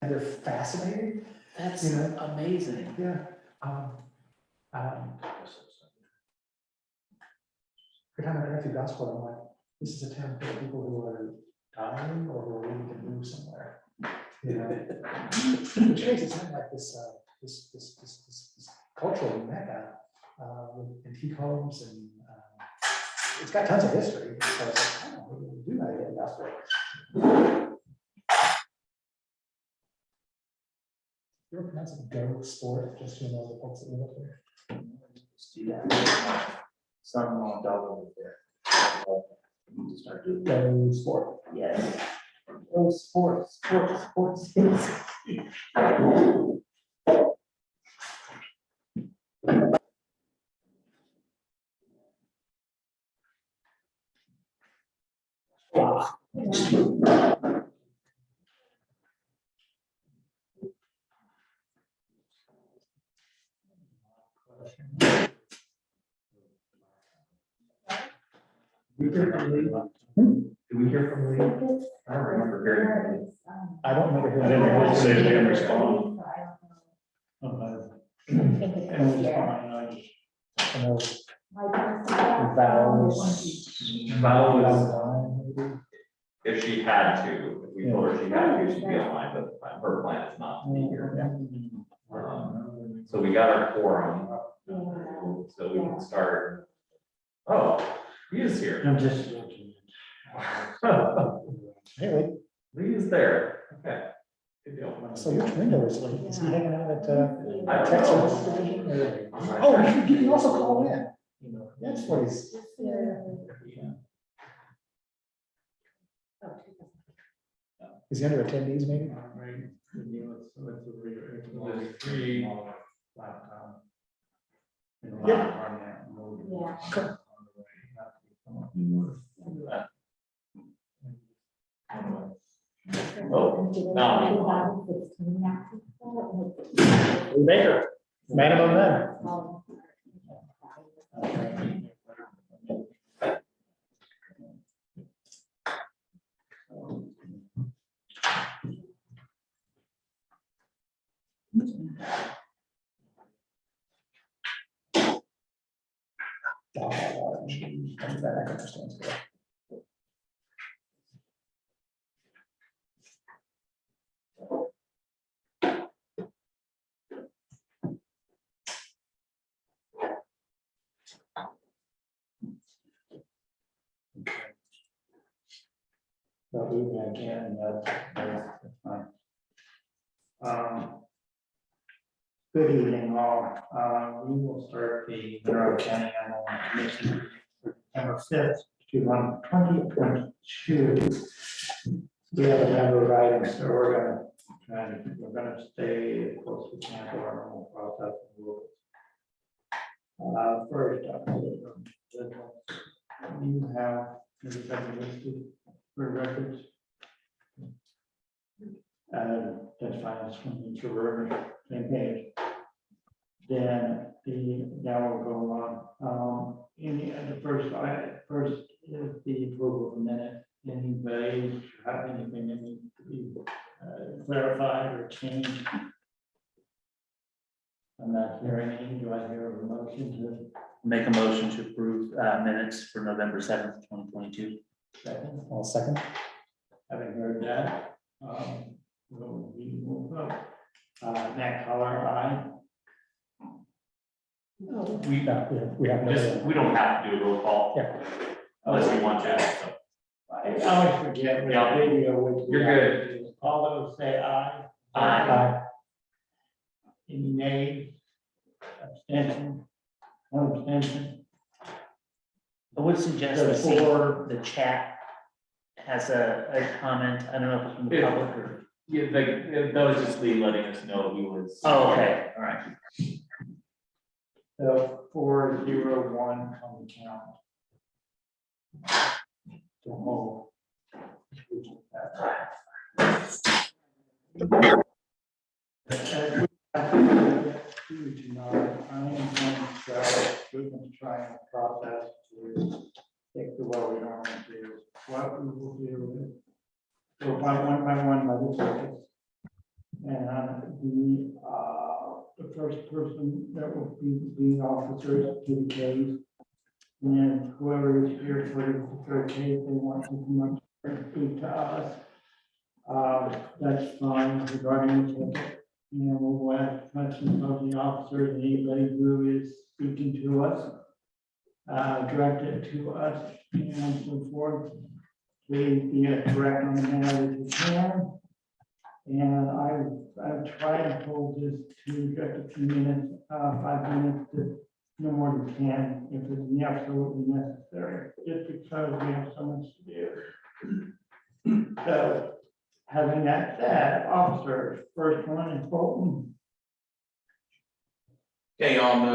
they're fascinating. That's You know? amazing. Yeah. Every time I drive through Gosport, I'm like, this is a town full of people who are dying or who are ready to move somewhere. You know, which makes it sound like this cultural mecca with antique homes and it's got tons of history. So it's like, I don't know, what do we do out here in Gosport? You ever pronounce it Go Sport, just so you know the folks that live up there? Just do that. Some double there. Need to start doing. Go Sport. Yes. Oh, sports. We hear from Lee? Do we hear from Lee? I don't remember hearing. I don't remember who. I didn't hear her say they didn't respond. I know Val was, if she had to, if we told her she had to, she'd be online, but her plan is not to be here. So we got our quorum, so we can start. Oh, he is here. I'm just. Hey, Lee, Lee is there, okay. Good deal. so which window is Lee? Is he hanging out at I don't Texas know. Division or? Oh, he can also call in. That's what he's. Is he under attendees maybe? Three. Oh, now. Lee Baker, man among men. That I can understand. I'll do what I can, that's fine. Good evening, all. We will start the Monroe County Animal Commission for September 5th, 2022. We have a number of items, so we're gonna stay as close as we can to our normal process and rules. First, you have everybody listed for records. That's fine, that's from the river, same page. Then now we'll go on. The first is the approval of the minute. Anybody have anything that needs to be clarified or changed? I'm not hearing any. Do I hear a motion to Make a motion to approve minutes for November 7th, 2022. second? I'll second. Having heard that, we will vote. Matt Collar, aye. We We have. we don't have to do a roll call. Yeah. Unless you want to, so. I always forget. with Yeah. video, which we You're have good. to do. All those say aye. Aye. Any nays? Abstention? One abstention? I would suggest So we see for- the chat has a comment. I don't know if it's from the Yeah. public or. Yeah, like, that was just Lee letting us know he was. Oh, okay, all right. So 401 on the count. The whole. We're going to try and process to take the what we normally do. What we will do is go by one legislative. And the first person that will be officers to the case. And then whoever is here for the third case, they want to come up and speak to us. That's fine regarding the ticket. And we'll ask questions of the officers, and anybody who is speaking to us. Direct it to us and so forth. Please be as correct on the matter as you can. And I've tried to hold this to just a few minutes, 5 minutes, to no more than 10, if it's absolutely necessary, just because we have so much to do. So, having that said, officers, first one is Bolton. Okay, on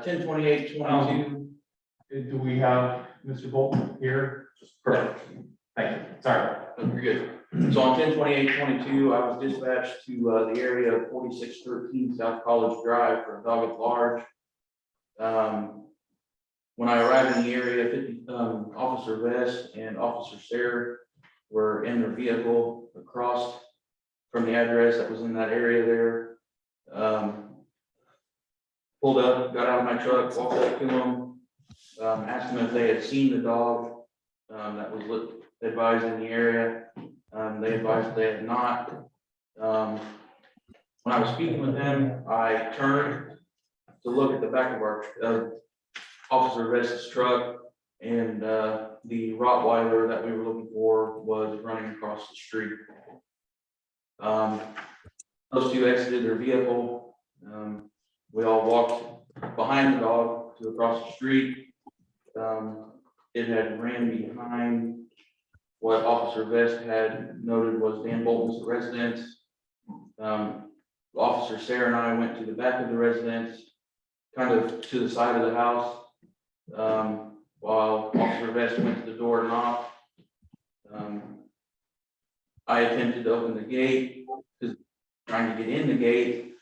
10/28/22, Do we have Mr. Bolton here? Perfect. Thank you. Sorry. oh, you're good. So on 10/28/22, I was dispatched to the area of 4613 South College Drive for a dog at large. When I arrived in the area, Officer Vest and Officer Sarah were in their vehicle across from the address that was in that area there. Pulled up, got out of my truck, walked up to them, asked them if they had seen the dog that was advised in the area. They advised they had not. When I was speaking with them, I turned to look at the back of our Officer Vest's truck, and the Rottweiler that we were looking for was running across the street. Those two exited their vehicle. We all walked behind the dog to across the street. It had ran behind what Officer Vest had noted was Dan Bolton's residence. Officer Sarah and I went to the back of the residence, kind of to the side of the house, while Officer Vest went to the door and knocked. I attempted to open the gate, trying to get in the gate.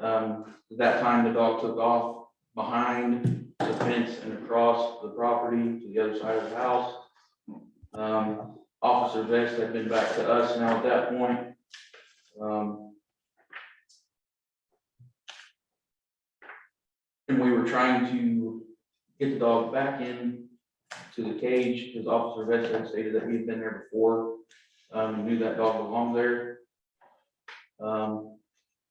At that time, the dog took off behind the fence and across the property to the other side of the house. Officer Vest had been back to us now at that point. And we were trying to get the dog back in to the cage, because Officer Vest had stated that he had been there before. Knew that dog belonged there.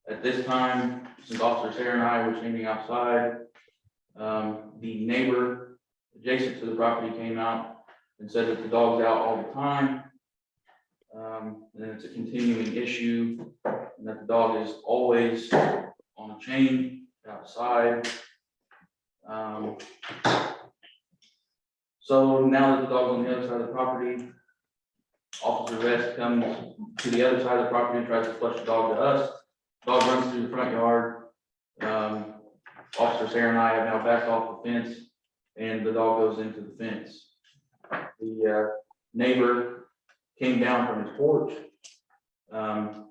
At this time, since Officer Sarah and I were standing outside, the neighbor adjacent to the property came out and said that the dog's out all the time. And it's a continuing issue, and that the dog is always on a chain outside. So now that the dog's on the other side of the property, Officer Vest comes to the other side of the property and tries to flush the dog to us. Dog runs through the front yard. Officer Sarah and I have now backed off the fence, and the dog goes into the fence. The neighbor came down from his porch, and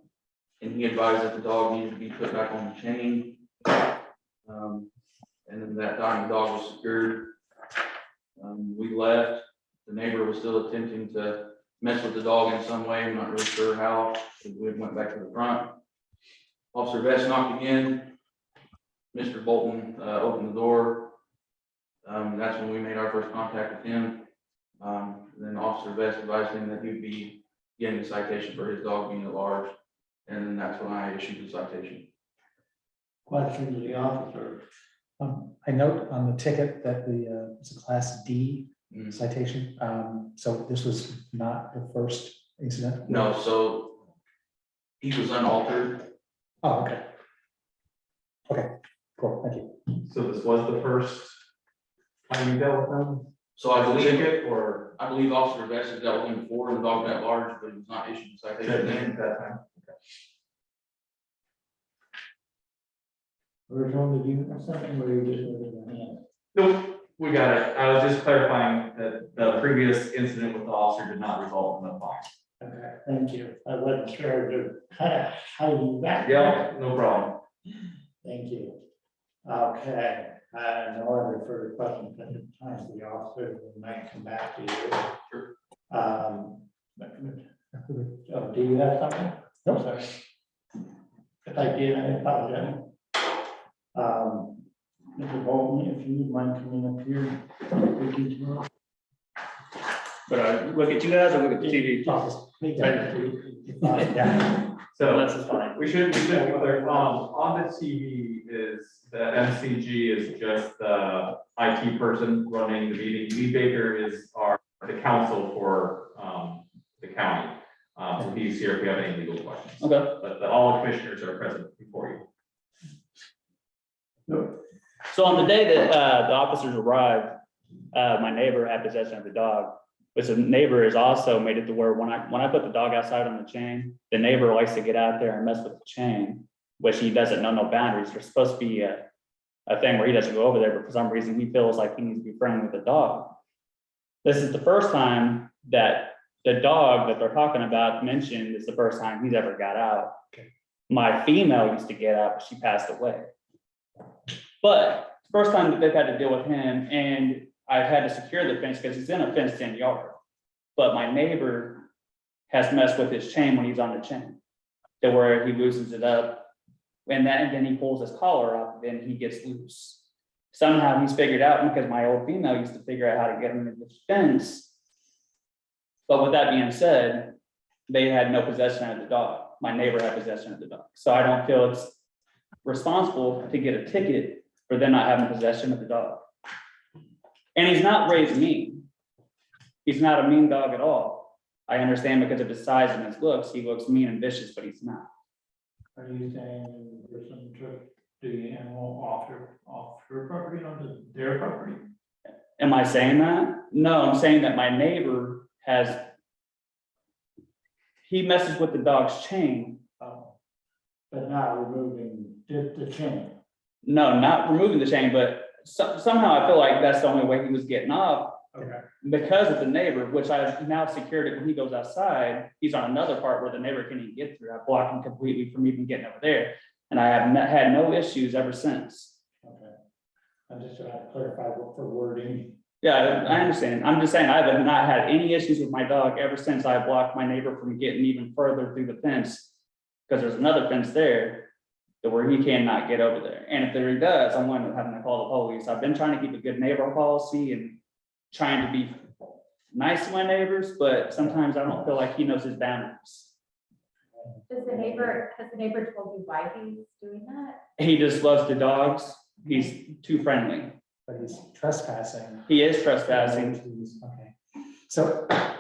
he advised that the dog needed to be put back on the chain. And then that time the dog was secured. We left. The neighbor was still attempting to mess with the dog in some way. I'm not really sure how. We went back to the front. Officer Vest knocked again. Mr. Bolton opened the door. That's when we made our first contact with him. Then Officer Vest advised him that he would be getting a citation for his dog being at large. And then that's when I issued the citation. Question to the officer. I note on the ticket that it's a class D citation. So this was not the first incident? No, so he was unaltered. Oh, okay. Okay, cool, thank you. So this was the first time you dealt with them? So I believe, Ticket or? I believe Officer Vest has dealt with him before, and the dog got large, but he was not issued a citation then. That time. First one, did you have something where you just raised your hand? Nope, we got it. I was just clarifying that the previous incident with the officer did not result in a fine. Okay, thank you. I wasn't sure to kind of hide you back. Yeah, no problem. Thank you. Okay, no other further questions at this time. The officer might come back to you. Oh, do you have something? No, sorry. I did, I apologize. Mr. Bolton, if you would mind coming up here. we can talk. But I look at you guys or look at the TV? Yeah. So That's just fine. we should be clear, on the TV is, the MCG is just the IT person running the meeting. Lee Baker is the counsel for, the county. So he's here if you have any legal questions. Okay. But all commissioners are present before you. So on the day that the officers arrived, my neighbor had possession of the dog. But the neighbor has also made it to where when I put the dog outside on the chain, the neighbor likes to get out there and mess with the chain, which he doesn't know no boundaries. There's supposed to be a thing where he doesn't go over there, but for some reason he feels like he needs to be friendly with the dog. This is the first time that the dog that they're talking about mentioned is the first time he's ever got out. My female used to get out, but she passed away. But first time that they've had to deal with him, and I've had to secure the fence because he's in a fenced-in yard. But my neighbor has messed with his chain when he's on the chain, to where he loosens it up, and then he pulls his collar up, then he gets loose. Somehow he's figured out, because my old female used to figure out how to get him into the fence. But with that being said, they had no possession of the dog. My neighbor had possession of the dog. So I don't feel it's responsible to get a ticket for them not having possession of the dog. And he's not raised mean. He's not a mean dog at all. I understand because of his size and his looks, he looks mean and vicious, but he's not. Are you saying the person took the animal off her property onto their property? Am I saying that? No, I'm saying that my neighbor he messes with the dog's chain. But not removing the chain. No, not removing the chain, but somehow I feel like that's the only way he was getting off. Okay. Because of the neighbor, which I've now secured it when he goes outside, he's on another part where the neighbor can't even get through. I blocked him completely from even getting over there. And I have had no issues ever since. Okay. I'm just trying to clarify for wording. Yeah, I understand. I'm just saying I have not had any issues with my dog ever since I blocked my neighbor from getting even further through the fence. Because there's another fence there to where he cannot get over there. And if there he does, I'm going to have to call the police. I've been trying to keep a good neighbor policy and trying to be nice to my neighbors, but sometimes I don't feel like he knows his boundaries. Has the neighbor told you why he's doing that? He just loves the dogs. He's too friendly. But he's trespassing. He is trespassing. Okay, so I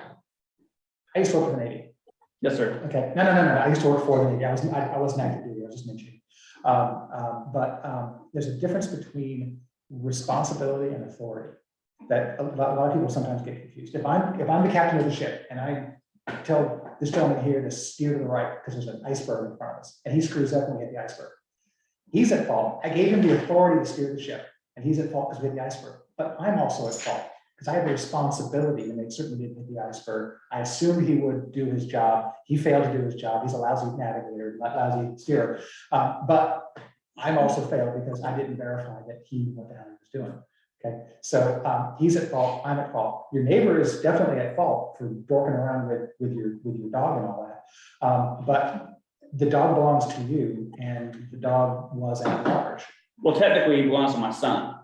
used to work for the Navy. Yes, sir. Okay, no, I used to work for the Navy. I wasn't active duty, I was just mentioning. But there's a difference between responsibility and authority that a lot of people sometimes get confused. If I'm the captain of the ship and I tell this gentleman here to steer to the right because there's an iceberg in front of us and he screws up when we hit the iceberg, he's at fault. I gave him the authority to steer the ship and he's at fault because we hit the iceberg. But I'm also at fault because I have a responsibility to make certain we didn't hit the iceberg. I assumed he would do his job. He failed to do his job. He's a lousy navigator, lousy steerer. But I'm also failed because I didn't verify that he knew what the hell he was doing. Okay, so he's at fault, I'm at fault. Your neighbor is definitely at fault for dorking around with your dog and all that. But the dog belongs to you and the dog was at large. Well, technically, he belongs to my son.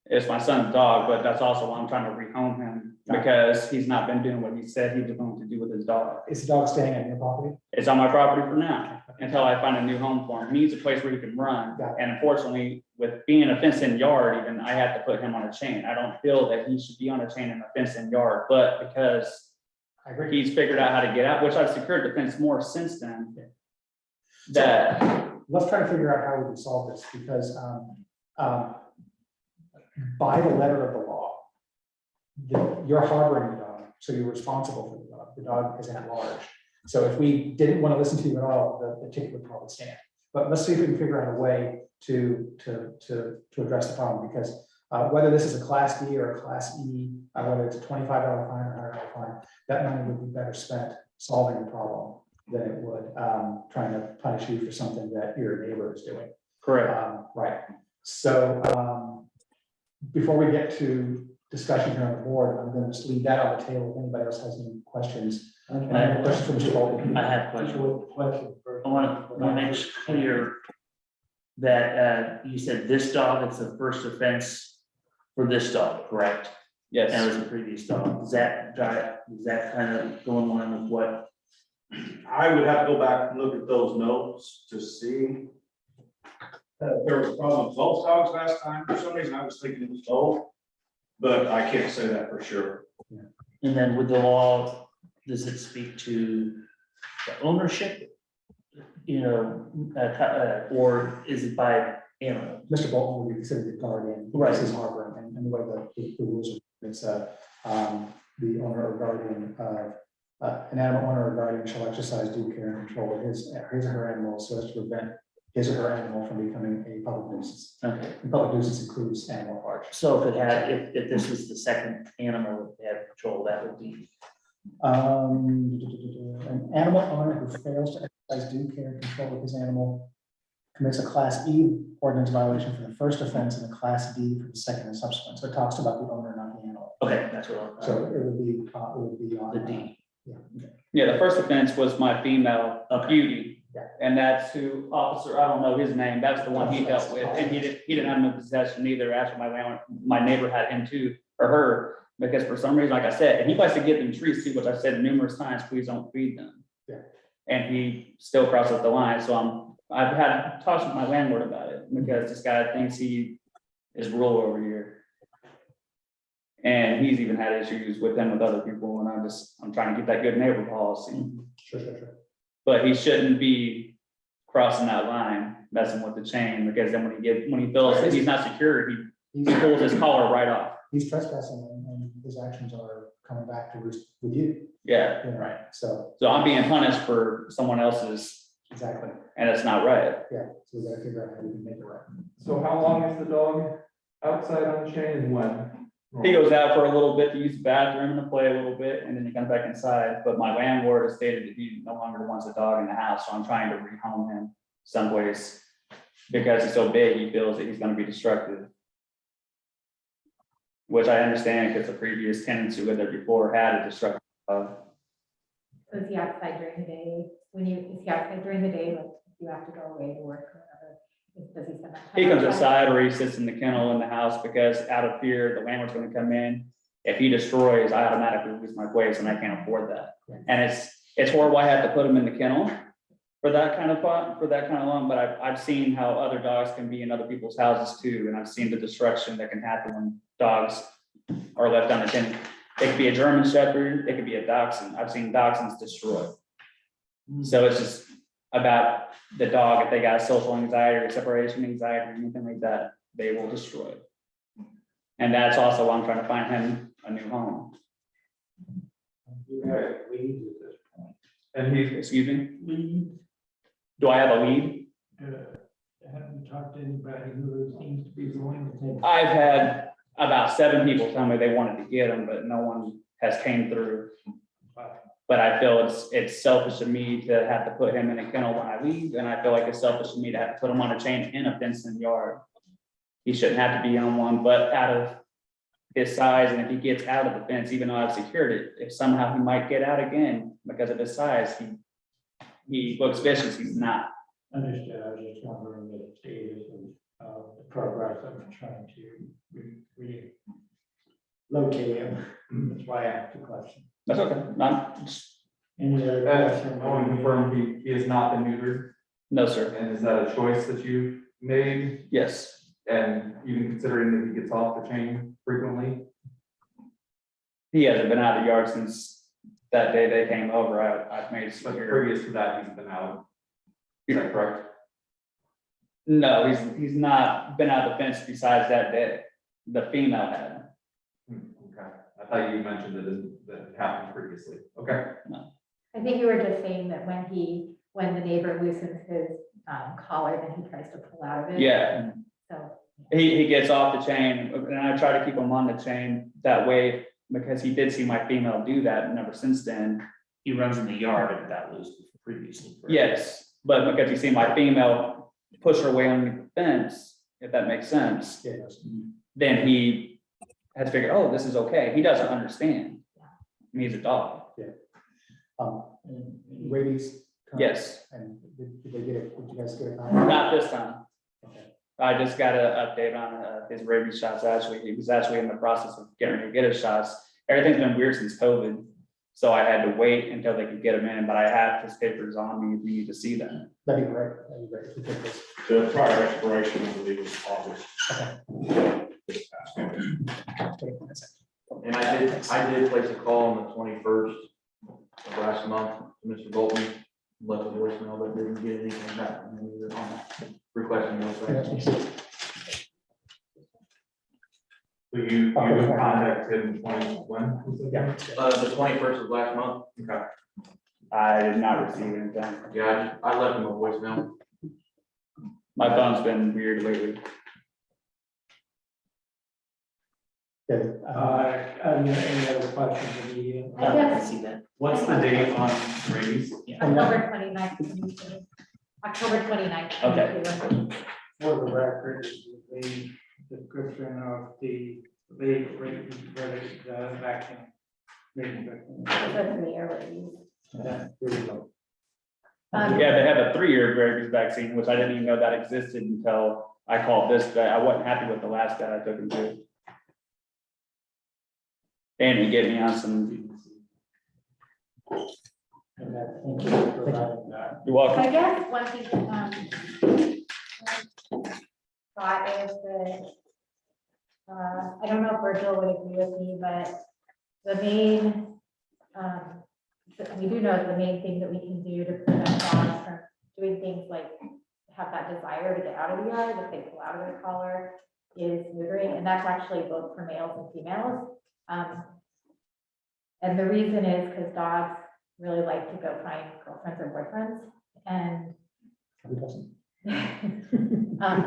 It's my son's dog, but that's also why I'm trying to rehome him because he's not been doing what he said he was going to do with his dog. Is the dog staying on your property? It's on my property for now until I find a new home for him. He needs a place where he can run. Yeah. And unfortunately, with being a fenced-in yard, even I have to put him on a chain. I don't feel that he should be on a chain in a fenced-in yard, but because I agree. he's figured out how to get out, which I've secured the fence more since then. That Let's try to figure out how we can solve this because by the letter of the law, you're harboring the dog, so you're responsible for the dog. The dog is at large. So if we didn't want to listen to you at all, the ticket would probably stand. But let's see if we can figure out a way to address the problem because whether this is a Class D or a Class E, whether it's a $25 fine or $100 fine, that money would be better spent solving the problem than it would trying to punish you for something that your neighbor is doing. correct. Right. So before we get to discussion here on the board. I'm gonna just leave that on the table. If anybody else has any questions. Okay. And I have a question for Mr. Bolton. I have a question. Question first. I want to make it clear that you said this dog is the first offense for this dog, correct? And it Yes, was a previous dog. Does that kind of go in line with what? I would have to go back and look at those notes to see. If there was a problem with both dogs last time, for some reason I was thinking it was both, but I can't say that for sure. And then with the law, does it speak to the ownership? You know, or is it by animal? Mr. Bolton would be considered the guardian. Right. This is Harbor, and the way the rules are, it's the owner or guardian, an animal owner or guardian shall exercise due care and control of his or her animal so as to prevent his or her animal from becoming a public nuisance. Okay, And public nuisance includes animal hardship. so if this was the second animal that had control, that would be, An animal owner who fails to exercise due care and control of his animal commits a Class E ordinance violation for the first offense and a Class D for the second and subsequent. So it talks about the owner, not the animal. okay, that's what So it would be on. the D. Yeah, okay. yeah, the first offense was my female beauty. Yeah. And that's who officer, I don't know his name, that's the one he dealt with, and he didn't have no possession either, actually, my neighbor had him too, or her. Because for some reason, like I said, and he likes to get them trees too, which I've said numerous times, please don't feed them. Yeah. And he still crosses the line, so I've had talks with my landlord about it, because this guy thinks he is rural over here. And he's even had issues with them with other people, and I'm trying to get that good neighbor policy. Sure. But he shouldn't be crossing that line, messing with the chain, because then when he feels that he's not secure, he pulls his collar right off. He's trespassing and his actions are coming back to roost with you. Yeah, Yeah, right. So, so I'm being punished for someone else's, exactly. and it's not right. Yeah, so we gotta figure out how we can make it right. So how long is the dog outside on the chain and when? He goes out for a little bit to use the bathroom and to play a little bit, and then he comes back inside, but my landlord has stated that he no longer wants a dog in the house, so I'm trying to rehome him someplace. Because he's so big, he feels that he's gonna be destructive. Which I understand, because the previous tenants who lived there before had a destructive dog. So is he outside during the day? Is he outside during the day, like if you have to go away to work or whatever? Does he spend that time? He comes outside? outside or he sits in the kennel in the house, because out of fear, the landlord's gonna come in. If he destroys, I automatically lose my place, and I can't afford that. And it's horrible, I have to put him in the kennel for that kind of long, but I've seen how other dogs can be in other people's houses too, and I've seen the destruction that can happen when dogs are left unattended. It could be a German Shepherd, it could be a Dachshund. I've seen Dachshunds destroyed. So it's just about the dog, if they got social anxiety or separation anxiety or anything like that, they will destroy it. And that's also why I'm trying to find him a new home. You have weeds at this point. And excuse me, Weed, do I have a lead? haven't you talked to anybody who seems to be willing to take? I've had about 7 people tell me they wanted to get them, but no one has came through. But I feel it's selfish of me to have to put him in a kennel when I leave, and I feel like it's selfish of me to have to put him on a chain in a fenced in yard. He shouldn't have to be on one, but out of his size, and if he gets out of the fence, even though I've secured it, if somehow he might get out again because of his size, he looks vicious, he's not. Understood, I was just wondering the status of the progress of trying to relocate him. That's why I asked the question. That's okay, Any other I question? want to confirm he is not been neutered, no, sir, and is that a choice that you made? yes. And even considering that he gets off the chain frequently? He hasn't been out of the yard since that day they came over. I've made it But secure. previous to that, he's been out. Is that correct? No, he's not been out of the fence besides that day. The female had. Okay, I thought you mentioned that it happened previously. Okay. I think you were just saying that when the neighbor loosens his collar, then he tries to pull out of it. Yeah, So, he gets off the chain, and I try to keep him on the chain that way, because he did see my female do that, and ever since then, He runs in the yard and got loose previously. correct? yes. But because you see my female push her way underneath the fence, if that makes sense, Yeah, yes. then he had to figure, oh, this is okay. He doesn't understand. He's a dog. Rabies? Yes, And did they get it, did you guys get it? not this time. Okay. I just got an update on his rabies shots actually. He was actually in the process of getting ready to get his shots. Everything's been weird since COVID. So I had to wait until they could get him in, but I have his papers on me if you need to see them. That'd be great. That'd be great. If we could just- The prior expiration, I believe, was August. This past August. And I did place a call on the 21st of last month to Mr. Bolton, left a voicemail, but didn't get anything back from him either on requesting those things. So you contacted him when? Yeah. The 21st of last month, Okay. I did not receive anything. yeah, I left him a voicemail. My phone's been weird lately. Good. Any other questions of you? I guess See that? What's the date on rabies? October 29th. October 29th. Okay. For the record, the description of the vaccine. The 3-year rabies. Here we go. Yeah, they have a 3-year rabies vaccine, which I didn't even know that existed until I called this vet. I wasn't happy with the last vet I took him to. And he gave me on some, And that, thank you for providing that. you're welcome. I guess one thing, thought is that, I don't know if Virgil would agree with me, but the main, we do know the main thing that we can do to prevent dogs from doing things like have that desire to get out of the yard, if they pull out of their collar, is neutering, and that's actually both for males and females. And the reason is because dogs really like to go find girlfriends or boyfriends, and Who doesn't?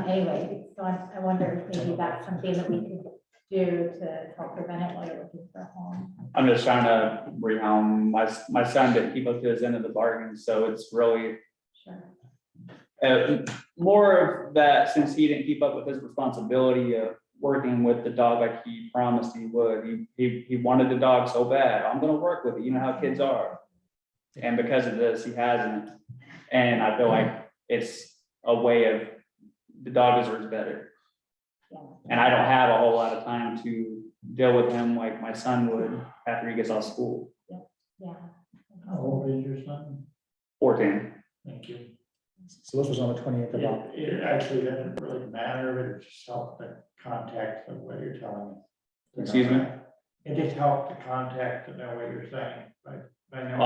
anyway, so I wonder if maybe that's something that we could do to help prevent it while you're looking for a home. I'm just trying to rehome. My son didn't keep up to his end of the bargain, so it's really Sure. more of that, since he didn't keep up with his responsibility of working with the dog like he promised he would. He wanted the dog so bad. I'm gonna work with it. You know how kids are. And because of this, he hasn't. And I feel like it's a way of, the dog deserves better. Yeah. And I don't have a whole lot of time to deal with him like my son would after he gets out of school. Yeah. How old is your son? 14. Thank you. So this was on the 28th of October. It actually doesn't really matter, but it just helps the context of what you're telling me. Excuse me? It just helps the context to know what you're saying, but I know.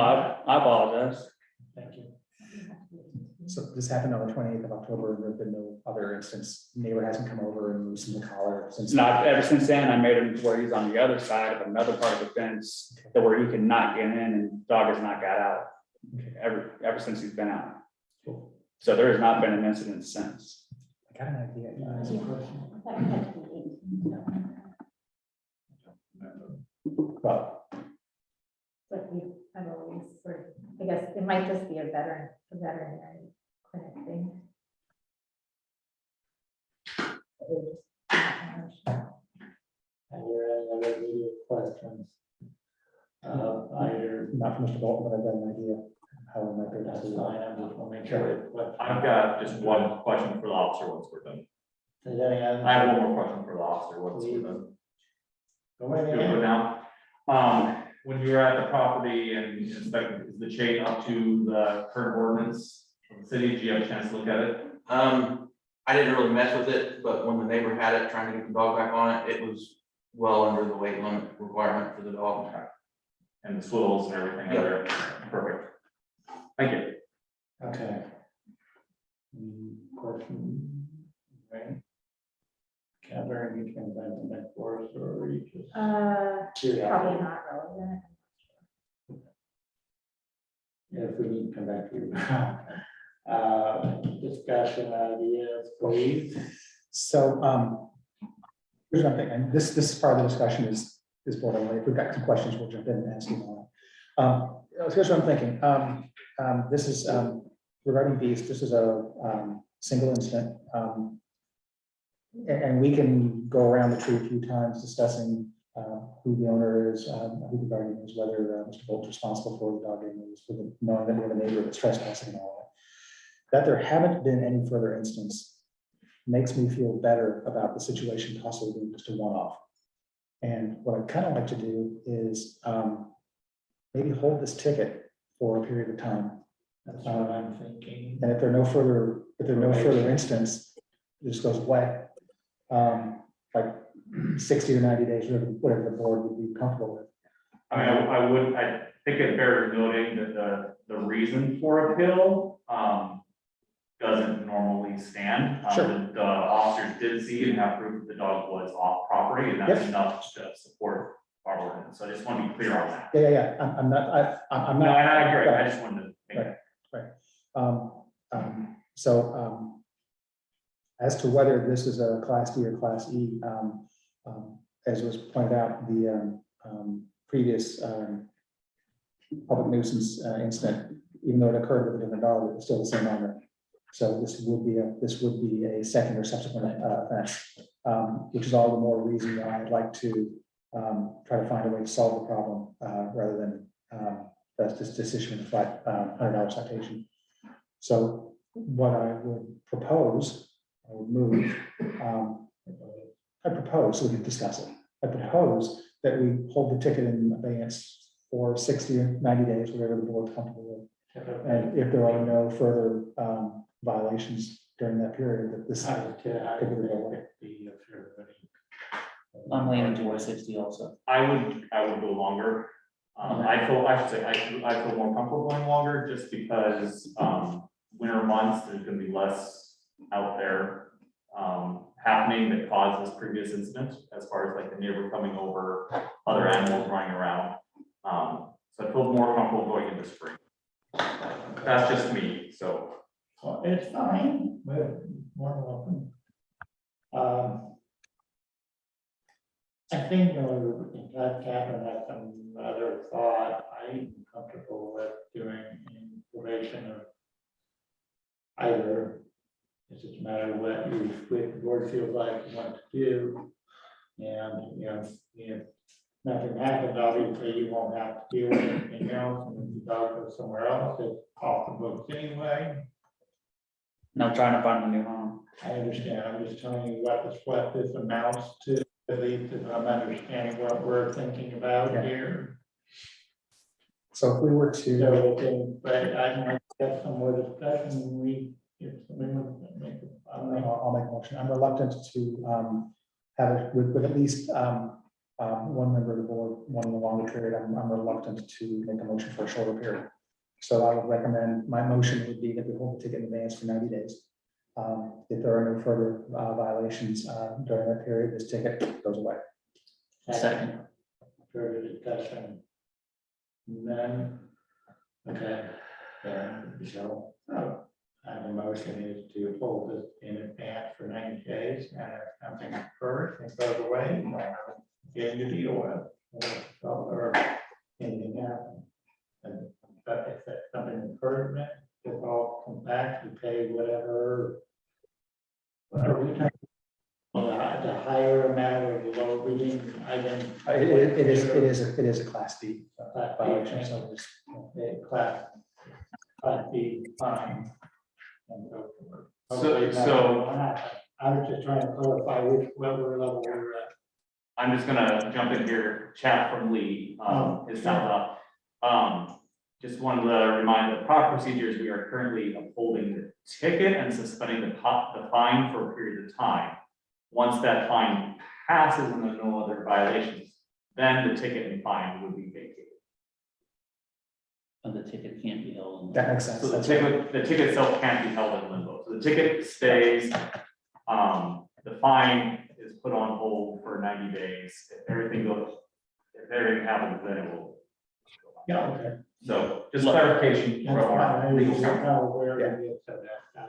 I apologize. Thank you. So this happened on the 28th of October, and there've been no other instance. Neighbor hasn't come over and loosened the collar since. Not ever since then, I made him to where he's on the other side of another part of the fence to where he can not get in and dog has not got out ever since he's been out. Cool. So there has not been an incident since. I got an idea. Well, But I've always sort of, I guess it might just be a veterinary clinic thing. Are there any other immediate questions? Either, not from Mr. Bolton, but I've got an idea how we might be able that's to do fine, that. I just want to make sure. What, I've got just one question for the officer once we're done. is there any other? I have one more question for the officer once we're done. Go right Good, ahead. put down. When you were at the property and inspected, is the chain up to the current ordinance of the city? Do you have a chance to look at it? I didn't really mess with it, but when the neighbor had it, trying to get the dog back on it, it was well under the weight limit requirement for the dog. And the swivels and everything are there? Perfect. Thank you. Okay. Question? Right. Catherine, you can invent the next course or you just. Probably not relevant. If we need to come back to you. Discussion ideas, please. So, here's one thing, and this part of the discussion is board only. If we've got some questions, we'll jump in and ask you more. Here's what I'm thinking. This is regarding bees. This is a single incident. and we can go around the tree a few times discussing who the owner is, who the guardian is, whether Mr. Bolt's responsible for the dog animals, knowing that we have a neighbor that's trespassing and all that. That there haven't been any further instance makes me feel better about the situation possibly being just a one-off. And what I'd kind of like to do is maybe hold this ticket for a period of time. That's what I'm thinking. And if there are no further instance, it just goes away. Like 60 to 90 days, whatever the board would be comfortable with. I think it bears noting that the reason for appeal, doesn't normally stand. Sure. The officers did see and have proof that the dog was off property, and that's Yep. enough to support our ordinance, so I just want to be clear on that. Yeah, I'm not, I'm No, not. and I agree, I just wanted to make Right. So as to whether this is a Class D or Class E, as was pointed out, the previous public nuisance incident, even though it occurred with a different dog, it was still the same owner. So this would be a second or subsequent offense, which is all the more reason why I'd like to try to find a way to solve the problem rather than that's just issuing a flat $100 citation. So what I would propose, I would move, I propose, so we can discuss it. I propose that we hold the ticket in abeyance for 60 or 90 days, whatever the board's comfortable with. And if there are no further violations during that period, that this. I'm leaning towards 60 also. I would go longer. I feel more comfortable going longer just because, winter months, there's gonna be less out there, happening that caused this previous incident, as far as like the neighbor coming over, other animals running around. So I feel more comfortable going into spring. That's just me, so. Well, it's fine, but more welcome. I think, if that Catherine has some other thought, I'm comfortable with doing in probation of either. It's just a matter of what the board feels like you want to do. And, if nothing happens, obviously you won't have to deal with anything else, and if the dog goes somewhere else, it's off the books anyway. Now trying to find a new home. I understand, I'm just telling you what this amounts to, at least if I'm understanding what we're thinking about Yeah. here. So if we were to, So, but I might have some more discussion, if somebody wants to make a comment. I'll make a motion. I'm reluctant to have it with at least one member of the board, one in the longer period. I'm reluctant to make a motion for a shorter period. So I would recommend, my motion would be that we hold the ticket in advance for 90 days. If there are no further violations during that period, this ticket goes away. Second. Further discussion. None. Okay. So, I have a motion is to hold this in advance for 90 days, and if something occurs, it goes away, you don't have anything to deal with. Or anything happens. But if it's something occurs, it all comes back, you pay whatever. Whatever we take. The higher amount or the lower reading, I didn't. It is a Class D violation. So it's, Class B fine. And go forward. So- Hopefully that so- won't happen. I was just trying to clarify which level we're at. I'm just gonna jump in here, chat from Lee, his sound up. Just wanted to remind the proper procedures, we are currently upholding the ticket and suspending the fine for a period of time. Once that fine passes and there's no other violations, then the ticket and fine would be vacated. And the ticket can't be held. in- that makes sense. So the That's right. ticket itself can't be held in limbo, so the ticket stays, the fine is put on hold for 90 days, if everything happens, then it will. Yeah, okay. So just clarification from That's fine. our I was legal just counsel. kind of aware of it, so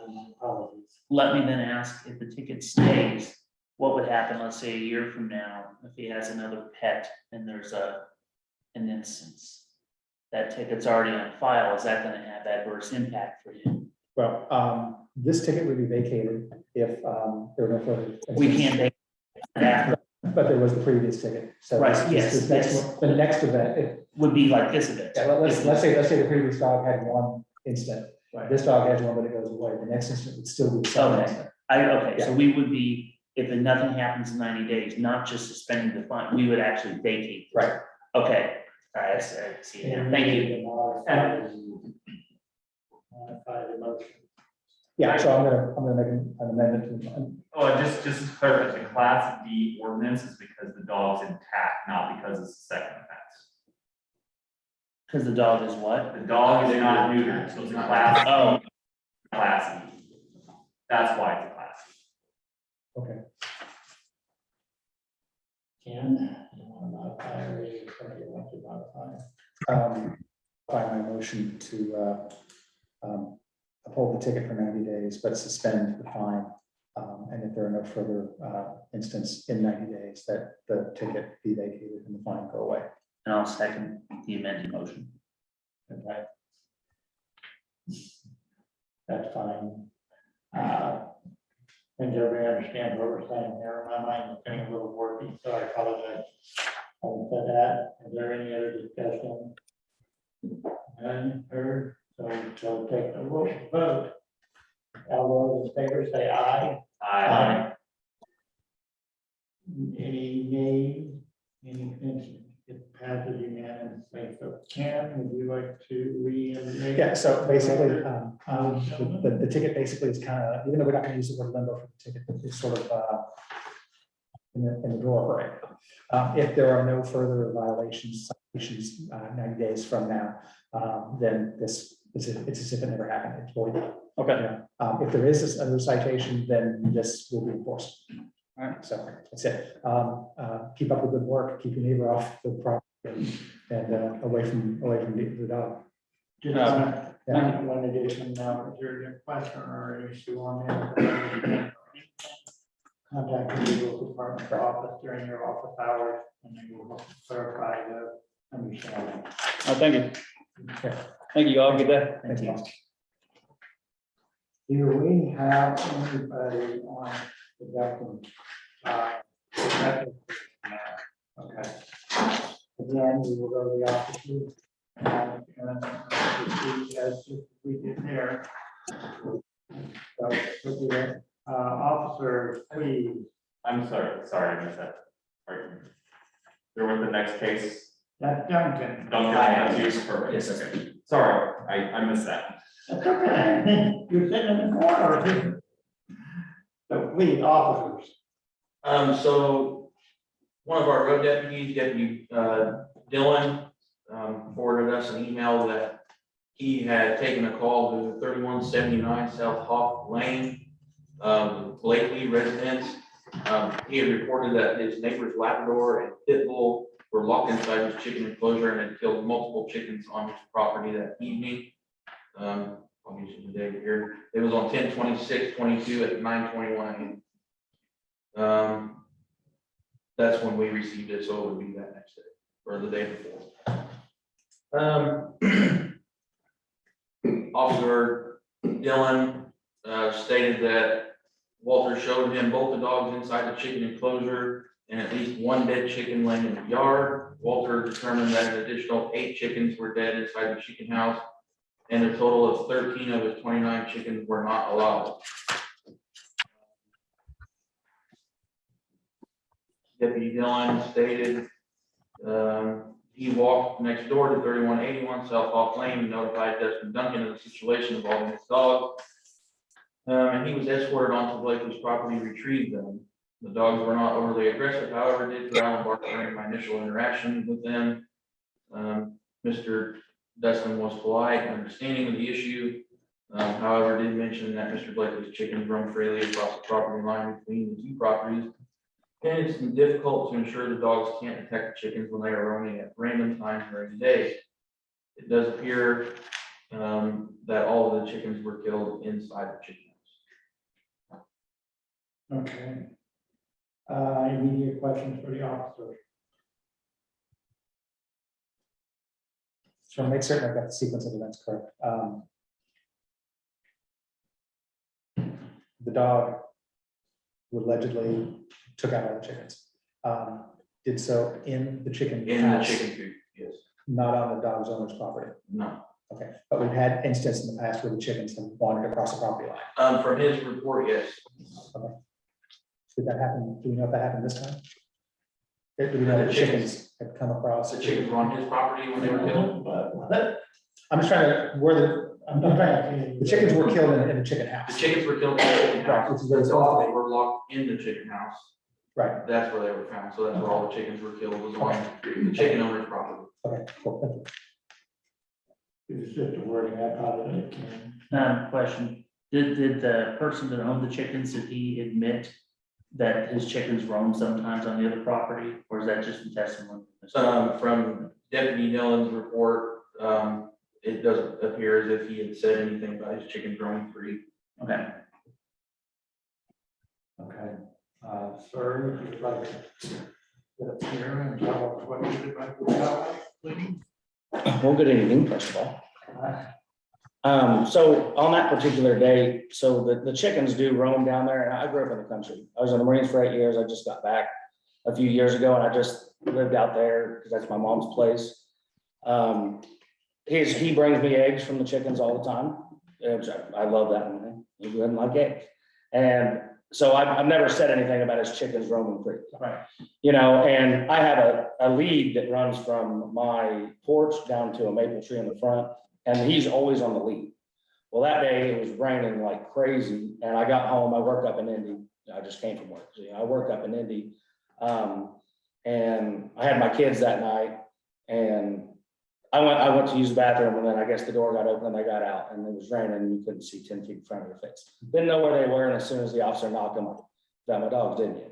my apologies. Let me then ask, if the ticket stays, what would happen, let's say a year from now, if he has another pet and there's an instance? That ticket's already on file, is that gonna have adverse impact for him? Well, this ticket would be vacated if there were no further. We can't take that, But there was the previous ticket, so. Right, this next yes. one- The next event, would be like this event. yeah, let's say the previous dog had one incident. Right. This dog has one, but it goes away. The next incident would still be the same Okay. incident. Okay, so we would be, if nothing happens in 90 days, not just suspending the fine, we would actually vacate. Right. Okay, all right, I see it now. Thank you. Modify the motion. Yeah, so I'm gonna make an amendment to, Oh, and just to clarify, the class D ordinance is because the dog's intact, not because it's a second offense. Because the dog is what? The dog is not neutered, so it's a class. Oh. Class E. That's why it's a class E. okay. Ken, you want to modify or you want to modify? By my motion to uphold the ticket for 90 days, but suspend the fine. And if there are no further instances in 90 days, that the ticket be vacated and the fine go away. And I'll second the amended motion. Okay. That's fine. And everybody understand what we're saying here. My mind is getting a little worky, so I apologize. Having said that, is there any other discussion? None heard, so we'll take the vote. All those in favor say aye. Aye. Any nays, any abstentions? It passes unanimously. So Ken, would you like to reiterate? Yeah, so basically, the ticket basically is kind of, even though we're not gonna use the word limbo for the ticket, it's sort of in the door, right? If there are no further violations, citations, 90 days from now, then it's as if it never happened, it's void. Okay. If there is another citation, then this will be enforced. All right. So that's it. Keep up the good work, keep your neighbor off the property and away from the dog. Just one addition now, is there a question or an issue on that? Contact the legal department office during your office hours and they will help clarify the understanding. Thank you. Okay. Thank you all. Good day. Thank you. Do we have anybody on the document? Okay. Again, we will go to the offices. And proceed as we did there. So, with the, officer, please. I'm sorry, I missed that. Sorry. There was the next case. That's Duncan. Duncan, that's you, perfect. Yes, okay. Sorry, I missed that. That's okay. You're sitting in the corner. So please, officers. So one of our road deputies, Deputy Dylan, forwarded us an email that he had taken a call to 3179 South Hawk Lane, Blakely residence. He had reported that his neighbor's Labrador and pit bull were locked inside his chicken enclosure and had killed multiple chickens on his property that evening. I'll get you the date here. It was on 10/26/22 at 9:21 a.m. That's when we received it, so it would be that next day or the day before. Officer Dylan stated that Walter showed him both the dogs inside the chicken enclosure and at least one dead chicken laying in the yard. Walter determined that an additional 8 chickens were dead inside the chicken house, and a total of 13 of his 29 chickens were not alive. Deputy Dillon stated he walked next door to 3181 South Hawk Lane and notified Dustin Duncan of the situation involving his dog. And he was escorted onto Blakely's property to retrieve them. The dogs were not overly aggressive, however, did growl and bark during my initial interaction with them. Mr. Dustin was polite and understanding of the issue. However, did mention that Mr. Blakely's chickens roam freely across the property line between the two properties. And it's difficult to ensure the dogs can't detect the chickens when they are roaming at random times during the day. It does appear that all of the chickens were killed inside the chicken house. Okay. Immediate questions for the officer. So make certain I've got the sequence of events correct. the dog who allegedly took out all the chickens, did so in the chicken In the house, chicken coop, yes, not on the dog's owner's property. no. Okay, but we've had instances in the past where the chickens have wandered across the property line. From his report, yes. Did that happen? Do we know if that happened this time? Do we know The the chickens had come across? The chickens were on his property when they were killed. I'm just trying to, I'm trying to, the chickens were killed in the chicken The house. chickens were killed in the chicken Right, house. which is where it's They off. were locked in the chicken house. Right, That's where they were found. So that's where all the chickens were killed, was on the chicken owner's property. okay, cool, thank you. It's just a wording, I probably can. Question, did the person that owned the chickens, did he admit that his chickens roam sometimes on the other property, or is that just a testimony? From Deputy Dillon's report, it doesn't appear as if he had said anything about his chickens roaming free. Okay. Okay, sir, if you'd like to get up here and tell us what you would like to tell us, please. Well, good evening, first of all. So on that particular day, so the chickens do roam down there, and I grew up in the country. I was in the Marines for 8 years. I just got back a few years ago, and I just lived out there because that's my mom's place. He brings me eggs from the chickens all the time. Which I love that one. He doesn't like eggs. And so I've never said anything about his chickens roaming free. Right. You know, and I have a lead that runs from my porch down to a maple tree in the front, and he's always on the lead. Well, that day it was raining like crazy, and I got home, I work up in Indy. I just came from work. So, I work up in Indy. And I had my kids that night, and I went to use the bathroom, and then I guess the door got open and they got out, and it was raining and you couldn't see 10 feet in front of your face. Didn't know where they were, and as soon as the officer knocked them, got my dogs, didn't you?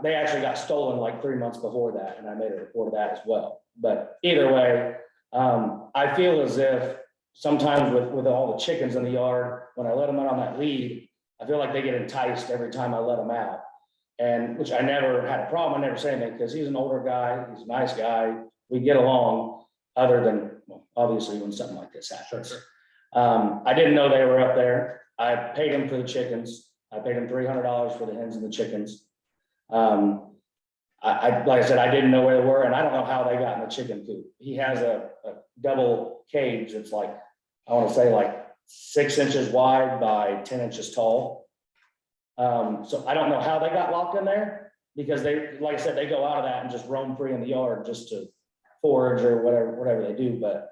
They actually got stolen like 3 months before that, and I made a report of that as well. But either way, I feel as if sometimes with all the chickens in the yard, when I let them out on that lead, I feel like they get enticed every time I let them out. And which I never had a problem. I never say anything because he's an older guy. He's a nice guy. We get along, other than, well, obviously when something like this happens. I didn't know they were up there. I paid him for the chickens. I paid him $300 for the hens and the chickens. Like I said, I didn't know where they were, and I don't know how they got in the chicken coop. He has a double cage. It's like, I want to say like 6 inches wide by 10 inches tall. So I don't know how they got locked in there, because they, like I said, they go out of that and just roam free in the yard just to forage or whatever they do. But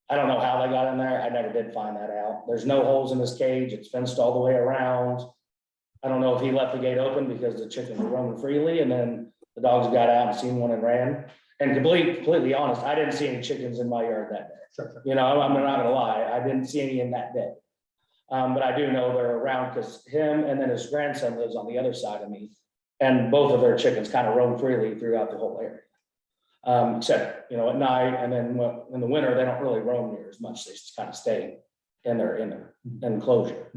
I don't know how they got in there. I never did find that out. There's no holes in this cage. It's fenced all the way around. I don't know if he left the gate open because the chickens were roaming freely, and then the dogs got out and seen one and ran. And to be completely honest, I didn't see any chickens in my yard that day. You know, I'm not gonna lie, I didn't see any in that day. But I do know they're around because him and then his grandson lives on the other side of me. And both of their chickens kind of roam freely throughout the whole area. Except, you know, at night, and then in the winter, they don't really roam near as much. They just kind of stay in their enclosure.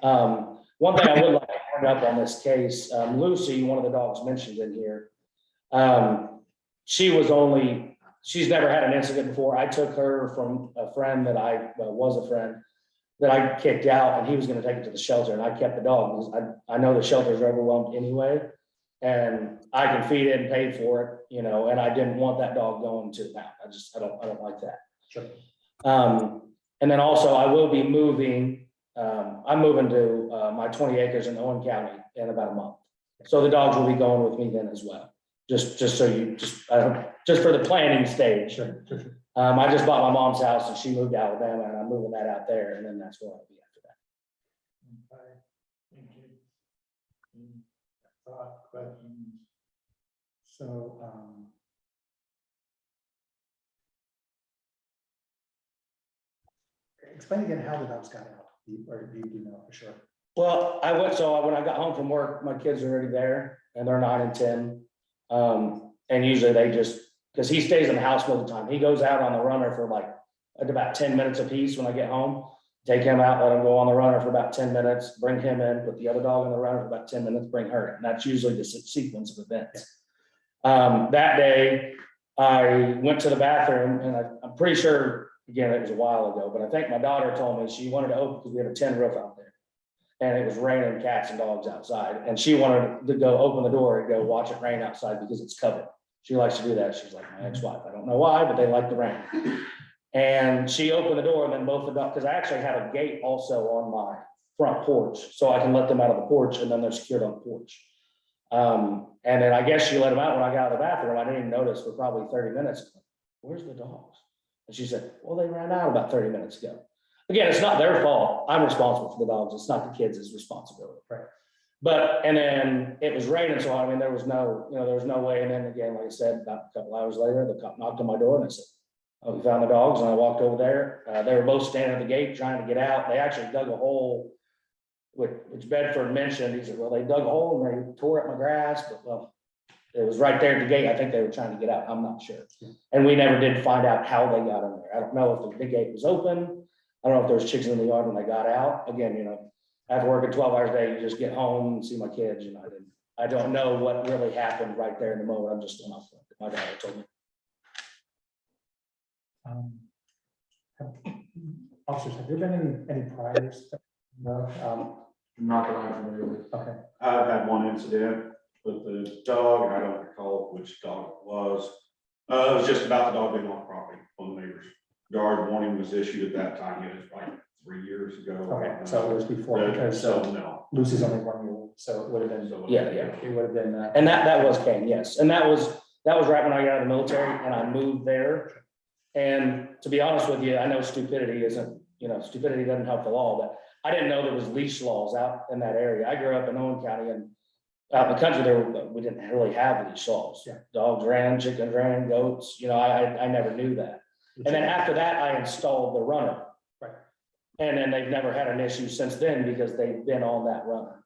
One thing I would like to bring up on this case, Lucy, one of the dogs mentioned in here. She's never had an incident before. I took her from a friend that was a friend that I kicked out, and he was gonna take it to the shelter, and I kept the dog because I know the shelters are overwhelmed anyway. And I can feed it and pay for it, you know, and I didn't want that dog going to the pound. I don't like that. Sure. And then also I will be moving, I'm moving to my 20 acres in Owen County in about a month. So the dogs will be going with me then as well. Just so you, just for the planning stage. Sure. I just bought my mom's house and she moved to Alabama, and I'm moving that out there, and then that's where I'll be after that. Okay, thank you. Any thoughts, questions? So, explain again how the dogs got out, or do you know for sure? Well, when I got home from work, my kids are already there, and they're 9 and 10. And usually they just, because he stays in the house most of the time. He goes out on the runner for like about 10 minutes a piece when I get home. Take him out, let him go on the runner for about 10 minutes, bring him in, put the other dog in the runner for about 10 minutes, bring her in. That's usually the sequence of events. That day, I went to the bathroom, and I'm pretty sure, again, it was a while ago, but I think my daughter told me she wanted to open because we have a tin roof out there. And it was raining cats and dogs outside, and she wanted to go open the door and go watch it rain outside because it's covered. She likes to do that. She's like my ex-wife. I don't know why, but they like the rain. And she opened the door and then both the dogs, because I actually had a gate also on my front porch, so I can let them out of the porch and then they're secured on the porch. And then I guess she let them out when I got out of the bathroom. I didn't even notice for probably 30 minutes. Where's the dogs? And she said, well, they ran out about 30 minutes ago. Again, it's not their fault. I'm responsible for the dogs. It's not the kids' responsibility. Right. But, and then it was raining, so I mean, there was no way. And then again, like I said, about a couple hours later, the cop knocked on my door and I said, oh, we found the dogs, and I walked over there. They were both standing at the gate trying to get out. They actually dug a hole, which Bedford mentioned. He said, well, they dug a hole and they tore up my grass, but well, it was right there at the gate. I think they were trying to get out. I'm not sure. And we never did find out how they got in there. I don't know if the big gate was open. I don't know if there was chickens in the yard when they got out. Again, after working 12 hours a day, you just get home and see my kids. I don't know what really happened right there in the moment. I'm just going off what my daughter told me. Officers, have there been any priors? No, Not that I'm familiar with. okay, I've had one incident with the dog, and I don't recall which dog it was. It was just about the dog being off property on the neighbor's yard. Warning was issued at that time. It was like 3 years ago. okay, so it was before, because So, no. Lucy's only 1 year old, so it would have been, So, Yeah. it would have been. And that was Kane, yes. And that was right when I got out of the military and I moved there. And to be honest with you, I know stupidity stupidity doesn't help the law, but I didn't know there was leash laws out in that area. I grew up in Owen County, and out in the country we didn't really have leash laws. Yeah. Dogs ran, chickens ran, goats, I never knew that. And then after that, I installed the runner. Right. And then they've never had an issue since then because they've been on that runner.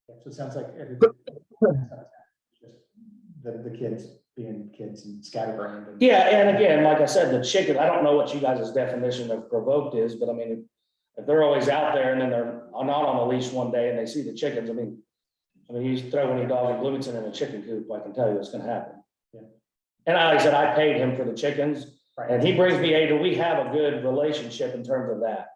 So it sounds like everybody. The kids being kids and scatterbrained. And- Yeah, and again, like I said, the chicken, I don't know what you guys' definition of provoked is, but I mean, if they're always out there and then they're not on the leash one day and they see the chickens, I mean, you throw any dog in Bloomington in a chicken coop, I can tell you what's gonna happen. Yeah. And like I said, I paid him for the chickens, Right. and he brings me we have a good relationship in terms of that.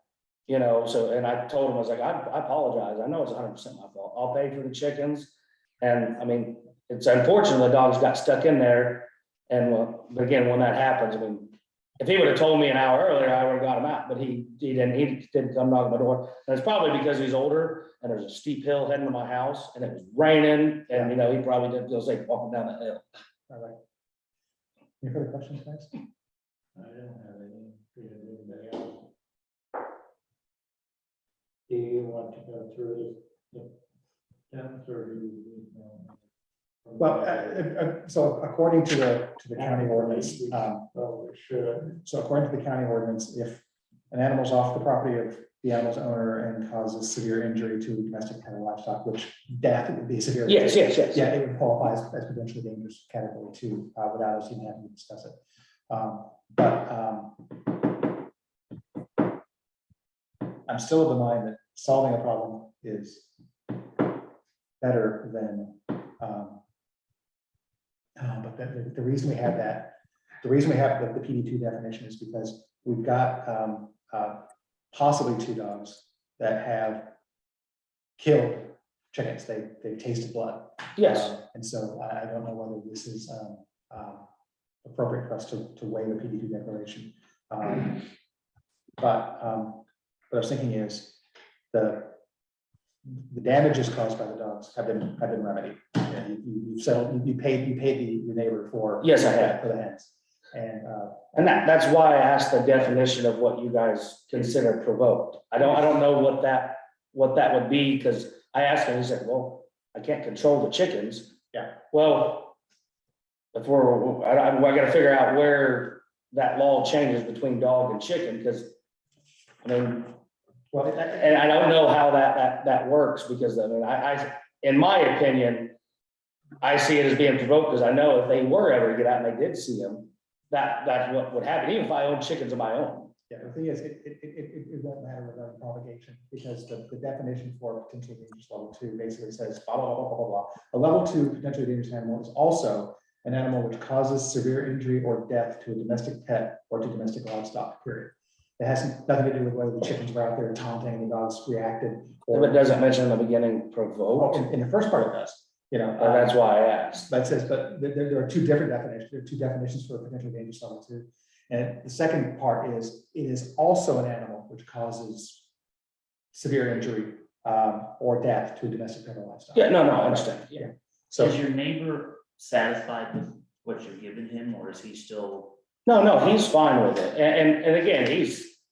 So, and I told him, I was like, I apologize. I know it's 100% my fault. I'll pay for the chickens. And I mean, it's unfortunate the dogs got stuck in there. And well, but again, when that happens, I mean, if he would have told me an hour earlier, I would have got him out, but he didn't come knock on my door. And it's probably because he's older and there's a steep hill heading to my house and it was raining and, he probably didn't feel safe walking down the hill. All right. Any further questions, guys? I don't have anybody else. Do you want to go through the fence or do you? Well, so according to the county ordinance, Well, we should. so according to the county ordinance, if an animal's off the property of the animal's owner and causes severe injury to domestic pet or livestock, which death would be severe. Yes. Yeah, it would qualify as potentially dangerous category 2, without us even having to discuss it. I'm still of the mind that solving a problem is better than, but the reason we have that, the reason we have the PD2 definition is because we've got possibly 2 dogs that have killed chickens. They tasted blood. Yes. And so I don't know whether this is appropriate for us to waive a PD2 declaration. But what I was thinking is the damages caused by the dogs have been remedied. Yeah, you've settled, you paid the neighbor for. Yes, I have. For the hens. And that's why I asked the definition of what you guys consider provoked. I don't know what that would be, because I asked him, he said, well, I can't control the chickens. Yeah. Well, I gotta figure out where that law changes between dog and chicken, because I mean, Well, and I don't know how that works, because I mean, I in my opinion, I see it as being provoked, because I know if they were ever to get out and they did see them, that's what would happen, even if I own chickens of my own. yeah, the thing is, it won't matter regarding propagation, because the definition for potentially dangerous level 2 basically says blah, blah, blah, blah, blah, blah. A level 2 potentially dangerous animal is also an animal which causes severe injury or death to a domestic pet or to domestic livestock, period. It has nothing to do with whether the chickens were out there taunting and the dogs reacted. If it doesn't mention in the beginning Oh, provoke, in the first part it does, you know. that's why I asked. That says, but there are two different definitions, there are two definitions for potentially dangerous level 2. And the second part is, it is also an animal which causes severe injury or death to a domestic pet or livestock. Yeah, no, I understand. Yeah. So So, is your neighbor satisfied with what you're giving him, or is he still? No, he's fine with it. And again,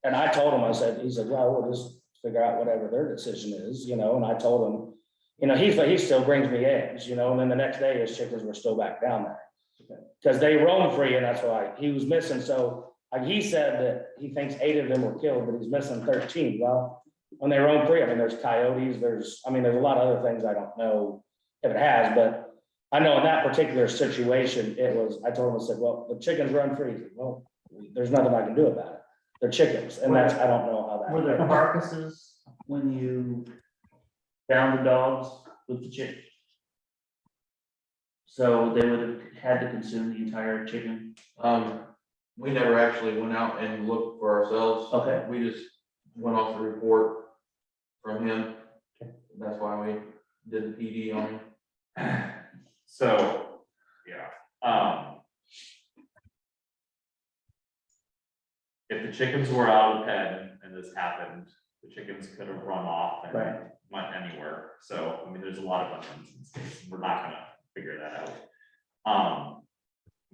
and I told him, he said, well, we'll just figure out whatever their decision is, you know, and I told him, you know, he still brings me eggs, you know, and then the next day his chickens were still back down there. Because they roam free and that's why he was missing. So like he said that he thinks 8 of them were killed, but he's missing 13. Well, when they roam free, I mean, there's coyotes, there's a lot of other things I don't know if it has, but I know in that particular situation, I told him, I said, well, the chickens run free. He said, well, there's nothing I can do about it. They're chickens, and I don't know how that. Were there carcasses when you found the dogs with the chicken? So they would have had to consume the entire chicken? We never actually went out and looked for ourselves. Okay. We just went off the report from him. That's why we did the PD on him. So, yeah, if the chickens were out of the pen and this happened, the chickens could have run off and Right. went anywhere. So, I mean, there's a lot of unknowns in this case. We're not gonna figure that out. I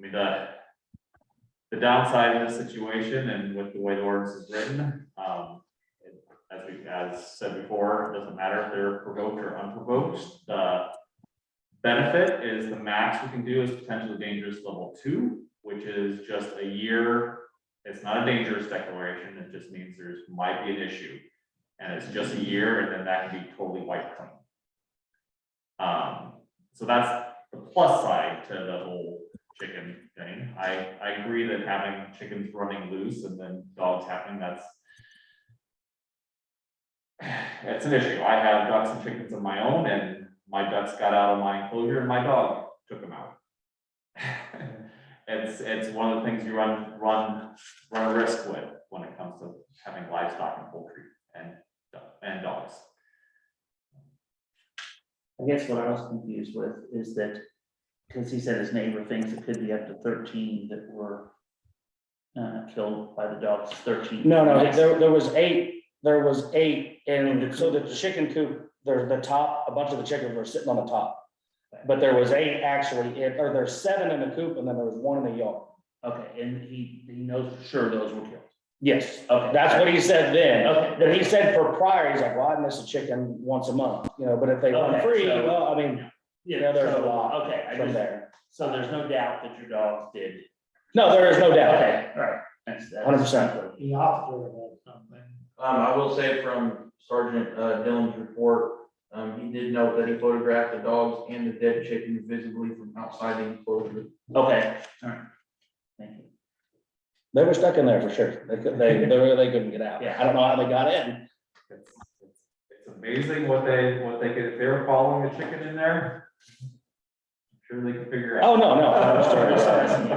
mean, the downside of this situation and with the way the ordinance is written, as said before, it doesn't matter if they're provoked or unprovoked. The benefit is the max we can do is potentially dangerous level 2, which is just a year. It's not a dangerous declaration. It just means there's might be an issue. And it's just a year, and then that can be totally wiped clean. So that's the plus side to the whole chicken thing. I agree that having chickens running loose and then dogs happening, it's an issue. I have ducks and chickens of my own, and my ducks got out of my enclosure and my dog took them out. It's one of the things you run a risk with when it comes to having livestock and poultry and dogs. I guess what I was confused with is that, because he said his neighbor thinks it could be up to 13 that were killed by the dogs, 13. No, there was 8, and so the chicken coop, the top, a bunch of the chickens were sitting on the top. But there was 8 actually, or there's 7 in the coop, and then there was 1 in the yard. Okay, and he knows for sure those were killed. Yes, Okay. that's what he said then. Okay. But he said for prior, he's like, well, I miss a chicken once a month, you know, but if they run Okay, free, so- well, I mean, Yeah, there's a so, lot okay, from there. so there's no doubt that your dogs did. No, there is no doubt. Okay, all right. That's 100%. The officer had something. I will say from Sergeant Dillon's report, he did note that he photographed the dogs and the dead chickens visibly from outside the enclosure. Okay, all right. Thank you. They were stuck in there for sure. They couldn't get out. Yeah. I don't know how they got in. It's amazing what they could, if they were following a chicken in there. I'm sure they could figure Oh, out. no. Is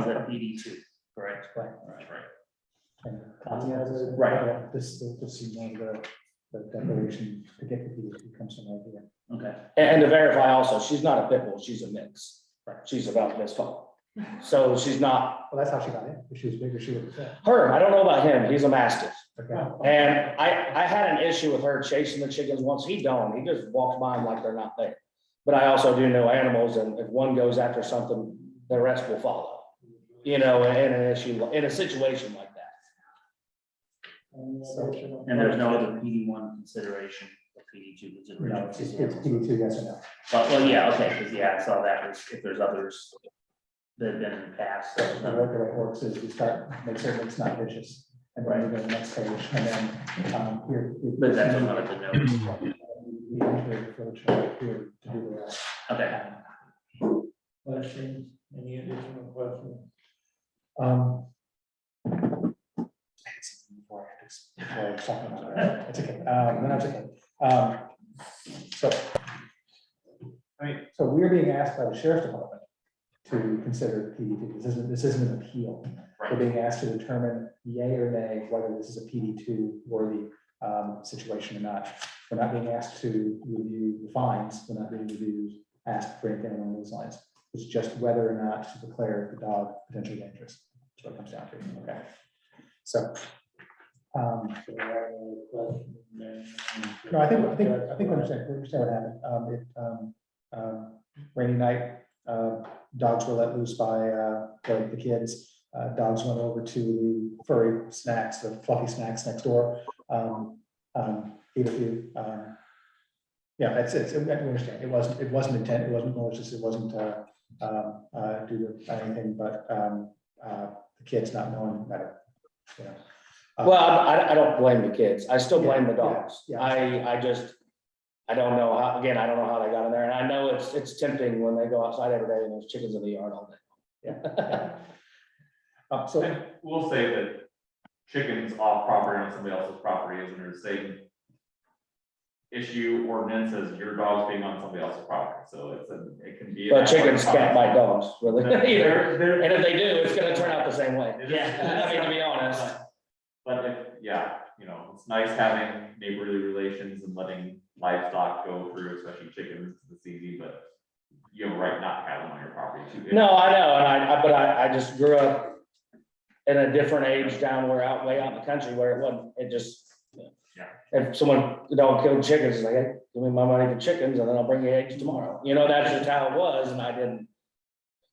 that PD2, correct? right. That's right. And, Right. This you know, the declaration to get the PDC comes from right here. Okay. And to verify also, she's not a pit bull, she's a mix. She's about this tall. So she's not, Well, that's how she got in. If she was bigger, she would have said. her, I don't know about him, he's a mastiff. Okay. And I had an issue with her chasing the chickens once. He just walks by them like they're not there. But I also do know animals, and if one goes after something, the rest will follow. You know, in an issue, in a situation like that. And there's no other PD1 consideration or PD2 No, consideration? it's PDC, yes or no. Well, yeah, okay, because yeah, I saw that, was if there's others that have been in the past. So the way it works is we start, make certain it's not vicious. And then we go to the next page, and then here. But that's what I wanted to know. We enter the flow chart here to do the rest. Okay. Questions, any additional questions? I had something before I was talking about that. It's okay. No, it's okay. So we're being asked by the sheriff's department to consider PD2. This isn't an appeal. We're being asked to determine yay or nay whether this is a PD2 worthy situation or not. We're not being asked to review the fines. We're not being asked for anything along those lines. It's just whether or not to declare the dog potentially dangerous. That's what it comes down to. Okay. So. No, I think we understand what happened. Rainy night, dogs were let loose by the kids. Dogs went over to the furry snacks, the fluffy snacks next door. Ate a few. Yeah, we understand. It wasn't intent. It wasn't malicious. It wasn't due to anything, but the kids not knowing better. You know. Well, I don't blame the kids. I still blame the dogs. Yeah. I don't know how, again, I don't know how they got in there. And I know it's tempting when they go outside every day and there's chickens in the yard all day. Yeah. So And we'll say that chickens off property on somebody else's property is under the same issue ordinance as your dog's being on somebody else's property, so it can be. But chickens can't bite dogs, really, either. They're- And if they do, it's gonna turn out the same way. Yeah. I mean, to be honest. But if, yeah, it's nice having neighborly relations and letting livestock go through, especially chickens, it's easy, but you have a right not to have them on your property too. No, I know, and but I just grew up in a different age down way out in the country where it just. Yeah. If the dog killed chickens, it's like, hey, give me my money for chickens and then I'll bring you eggs tomorrow. That's just how it was, and I didn't.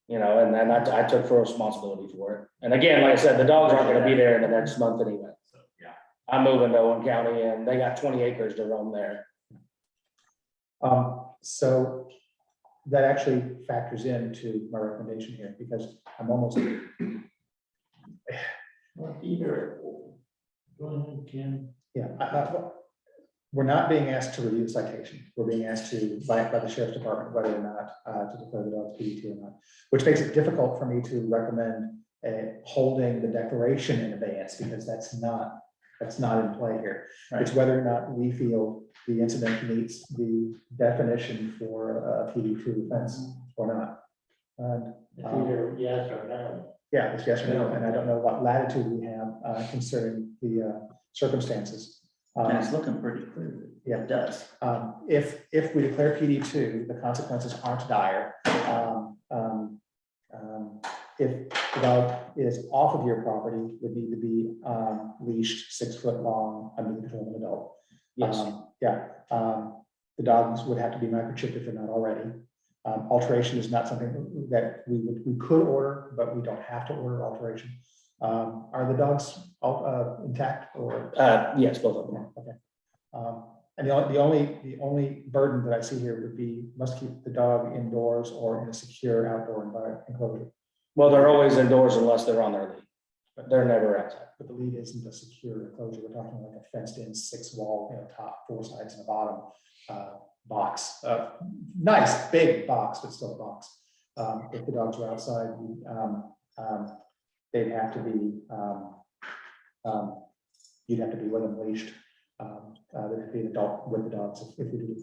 And then I took full responsibility for it. And again, like I said, the dogs aren't gonna be there in the next month anyway. So, yeah. I'm moving to Owen County and they got 20 acres to roam there. So that actually factors into my recommendation here, because I'm almost, Either. Go ahead, Ken. we're not being asked to review the citation. We're being asked to, by the sheriff's department, whether or not to declare the dog PD2 or not, which makes it difficult for me to recommend holding the declaration in abeyance, because that's not in play here. Right. It's whether or not we feel the incident meets the definition for a PD2 offense or not. And It's either yes or no. yeah, it's yes or no, and I don't know what latitude we have concerning the circumstances. And it's looking pretty clear. Yeah. It does. If we declare PD2, the consequences aren't dire. If the dog is off of your property, would need to be leashed 6 foot long under the control of an adult. Yes. The dogs would have to be microchipped if they're not already. Alteration is not something that we could order, but we don't have to order alteration. Are the dogs all intact or? Yes, both of them. Okay. And the only burden that I see here would be must keep the dog indoors or in a secure outdoor enclosure. Well, they're always indoors unless they're on their lead, but they're never outside. But the lead isn't a secure enclosure. We're talking like a fenced in 6 wall, top, 4 sides and a bottom box. Nice big box, but still a box. If the dogs were outside, they'd have to be, you'd have to be with them leashed. There'd be an adult with the dogs if we do it.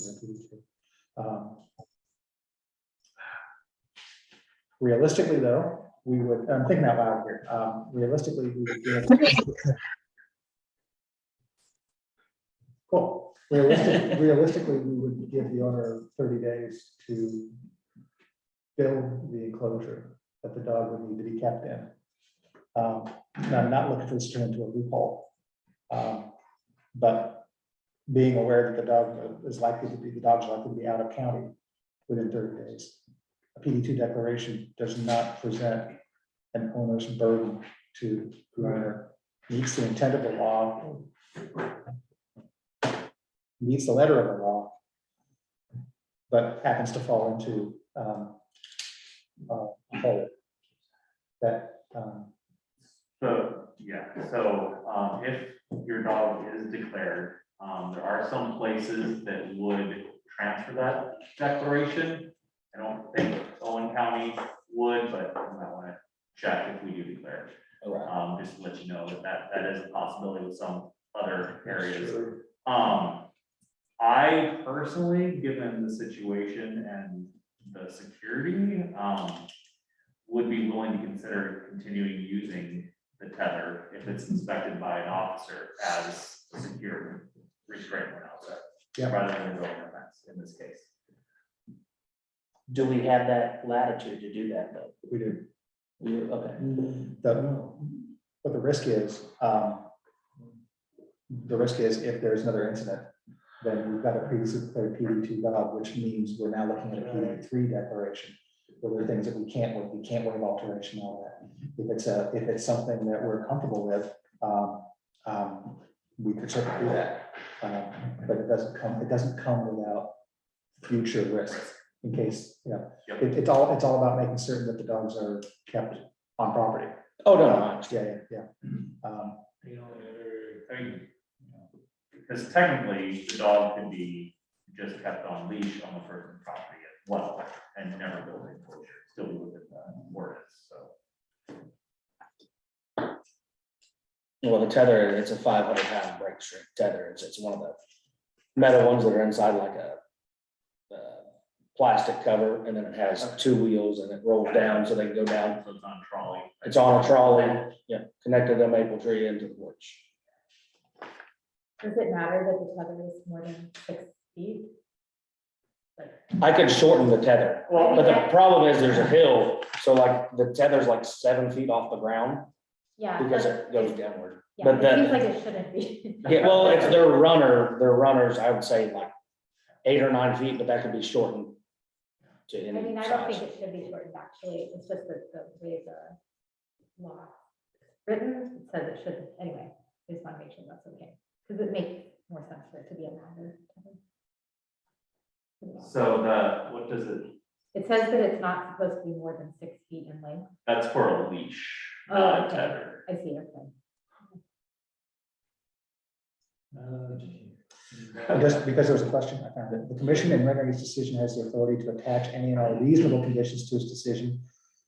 Realistically, though, we would, I'm thinking out loud here, realistically, we would give. Cool. Realistically, we would give the owner 30 days to build the enclosure that the dog would need to be kept in. Now, I'm not looking for this to turn into a loophole. But being aware that the dog's likely to be out of county within 30 days. A PD2 declaration does not present an owner's burden to whoever meets the intent of the law, meets the letter of the law, but happens to fall into a hole that. So if your dog is declared, there are some places that would transfer that declaration. I don't think Owen County would, but I might want to check if we do declare. Just to let you know that is a possibility with some other areas. I personally, given the situation and the security, would be willing to consider continuing using the tether if it's inspected by an officer as a secure restraint when outside. Yeah. Rather than building a fence in this case. Do we have that latitude to do that though? We do. Okay. But the risk is, if there's another incident, then we've got a previously declared PD2 dog, which means we're now looking at a PD3 declaration. Where there are things that we can't waive alteration, all that. If it's something that we're comfortable with, we could certainly do that. But it doesn't come without future risks in case, Yep. it's all about making certain that the dogs are kept on property. Oh, no, no, I understand. Yeah. I mean, because technically, the dog could be just kept on leash on the person's property as well, and never built enclosure, still be within the ordinance, so. Well, the tether, it's a 500-pound brake string tether. It's one of the metal ones that are inside like a plastic cover, and then it has two wheels and it rolls down so they can go down. So it's on a trolley. It's on a trolley, yeah, connected to a maple tree into the porch. Does it matter that the tether is more than 6 feet? I could shorten the tether, but the problem is there's a hill, so like the tether's like 7 feet off the ground Yeah. because but it goes downward. Yeah, But it then- seems like it shouldn't be. Yeah, well, it's their runners, I would say like 8 or 9 feet, but that could be shortened to I any mean, I don't think size. it should be shortened, actually, it's just that the way the law is written, it says it should, anyway, I just want to make sure that's okay, because it makes more sense for it to be a longer. So what does it, It says that it's not supposed to be more than 6 feet in length. that's for a leash, Oh, not a okay. tether. I see, okay. Just because there was a question, I found it. The commission in rendering its decision has the authority to attach any and all reasonable conditions to its decision.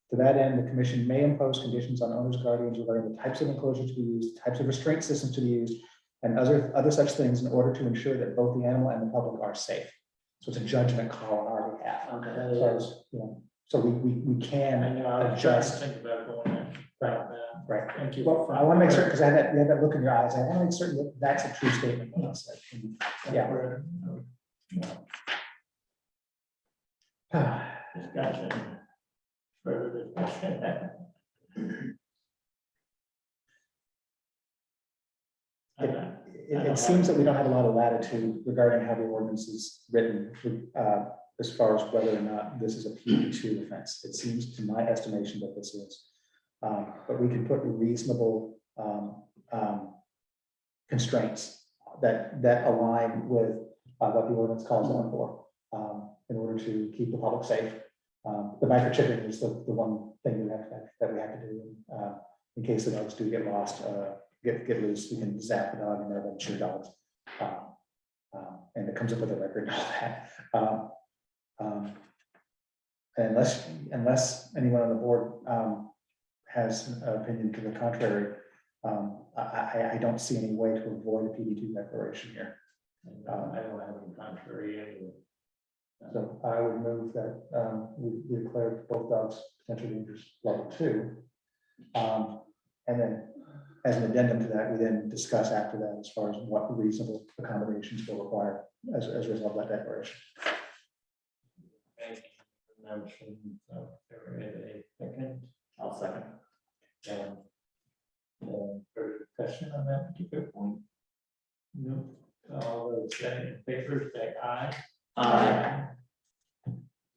To that end, the commission may impose conditions on owners, guardians regarding the types of enclosures to be used, types of restraint systems to be used, and other such things in order to ensure that both the animal and the public are safe. So it's a judgment call on our behalf. Okay. So we I can know, I was trying to adjust. think about going there. Right. Right. Thank you. Well, I want to make sure, because I had that look in your eyes. I want to make certain that that's a true statement. What I said. Yeah. Discussion. Further discussion. It seems that we don't have a lot of latitude regarding how the ordinance is written, as far as whether or not this is a PD2 offense. It seems to my estimation that this is. But we can put reasonable constraints that align with what the ordinance calls out for, in order to keep the public safe. The microchipping is the one thing that we have to do in case the dogs do get lost, get loose. We can zap the dog and they're mature dogs, and it comes up with a record and all that. Unless anyone on the board has an opinion to the contrary, I don't see any way to avoid a PD2 declaration here. I don't have any contrary anyway. So I would move that we declare both dogs potentially dangerous level 2. And then as an addendum to that, we then discuss after that as far as what reasonable accommodations will require as a result of that declaration. Thank you. Motion, so there is a second. I'll second. Further discussion on that particular point? No, all those in favor say aye.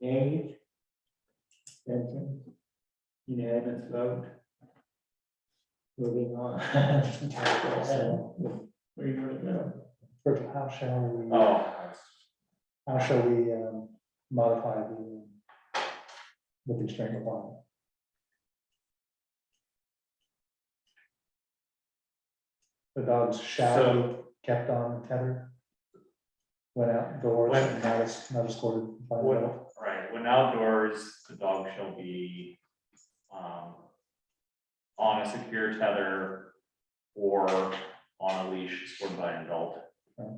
Nay. Abstention? Unanimous vote. Moving on. Where you gonna go? Virgil, how shall we modify the constraint requirement? The dogs shall be kept on tether when outdoors and not escorted by an adult. Right, when outdoors, the dog shall be on a secure tether or on a leash escorted by an adult. Right.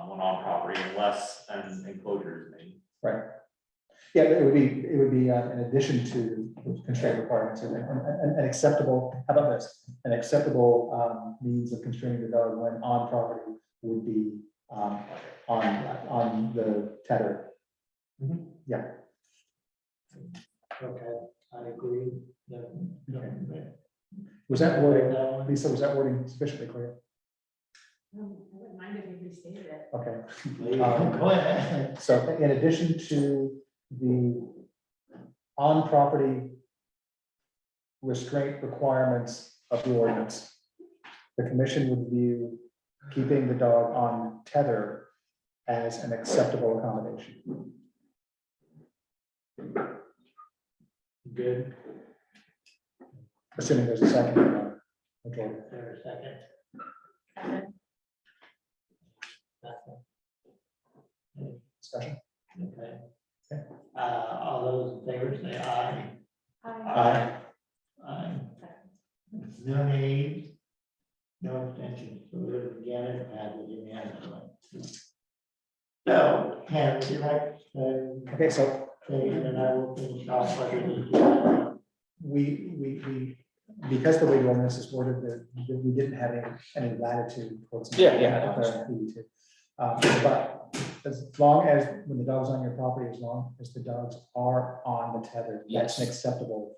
When on property, unless an enclosure is made. Right. Yeah, it would be in addition to constraint requirements and an acceptable, how about this? An acceptable means of constraining the dog when on property would be on the tether. Yeah. Okay, I agree. Was that wording, Lisa, was that wording sufficiently clear? I wouldn't mind if you restated it. Okay. Go ahead. So in addition to the on-property restraint requirements of the ordinance, the commission would view keeping the dog on tether as an acceptable accommodation. Good. Assuming there's a second. Majority. There a second? Second. Discussion. Okay. All those in favor say aye. Aye. Aye. No nays, no abstentions, so we're again, it passes unanimously. So, Ken, would you like to Okay, so say, and then I will finish off what it is. we, because the way the ordinance is worded, that we didn't have any latitude. towards- Yeah. But as long as, when the dog's on your property, as long as the dogs are on the tether, that's an Yes. acceptable.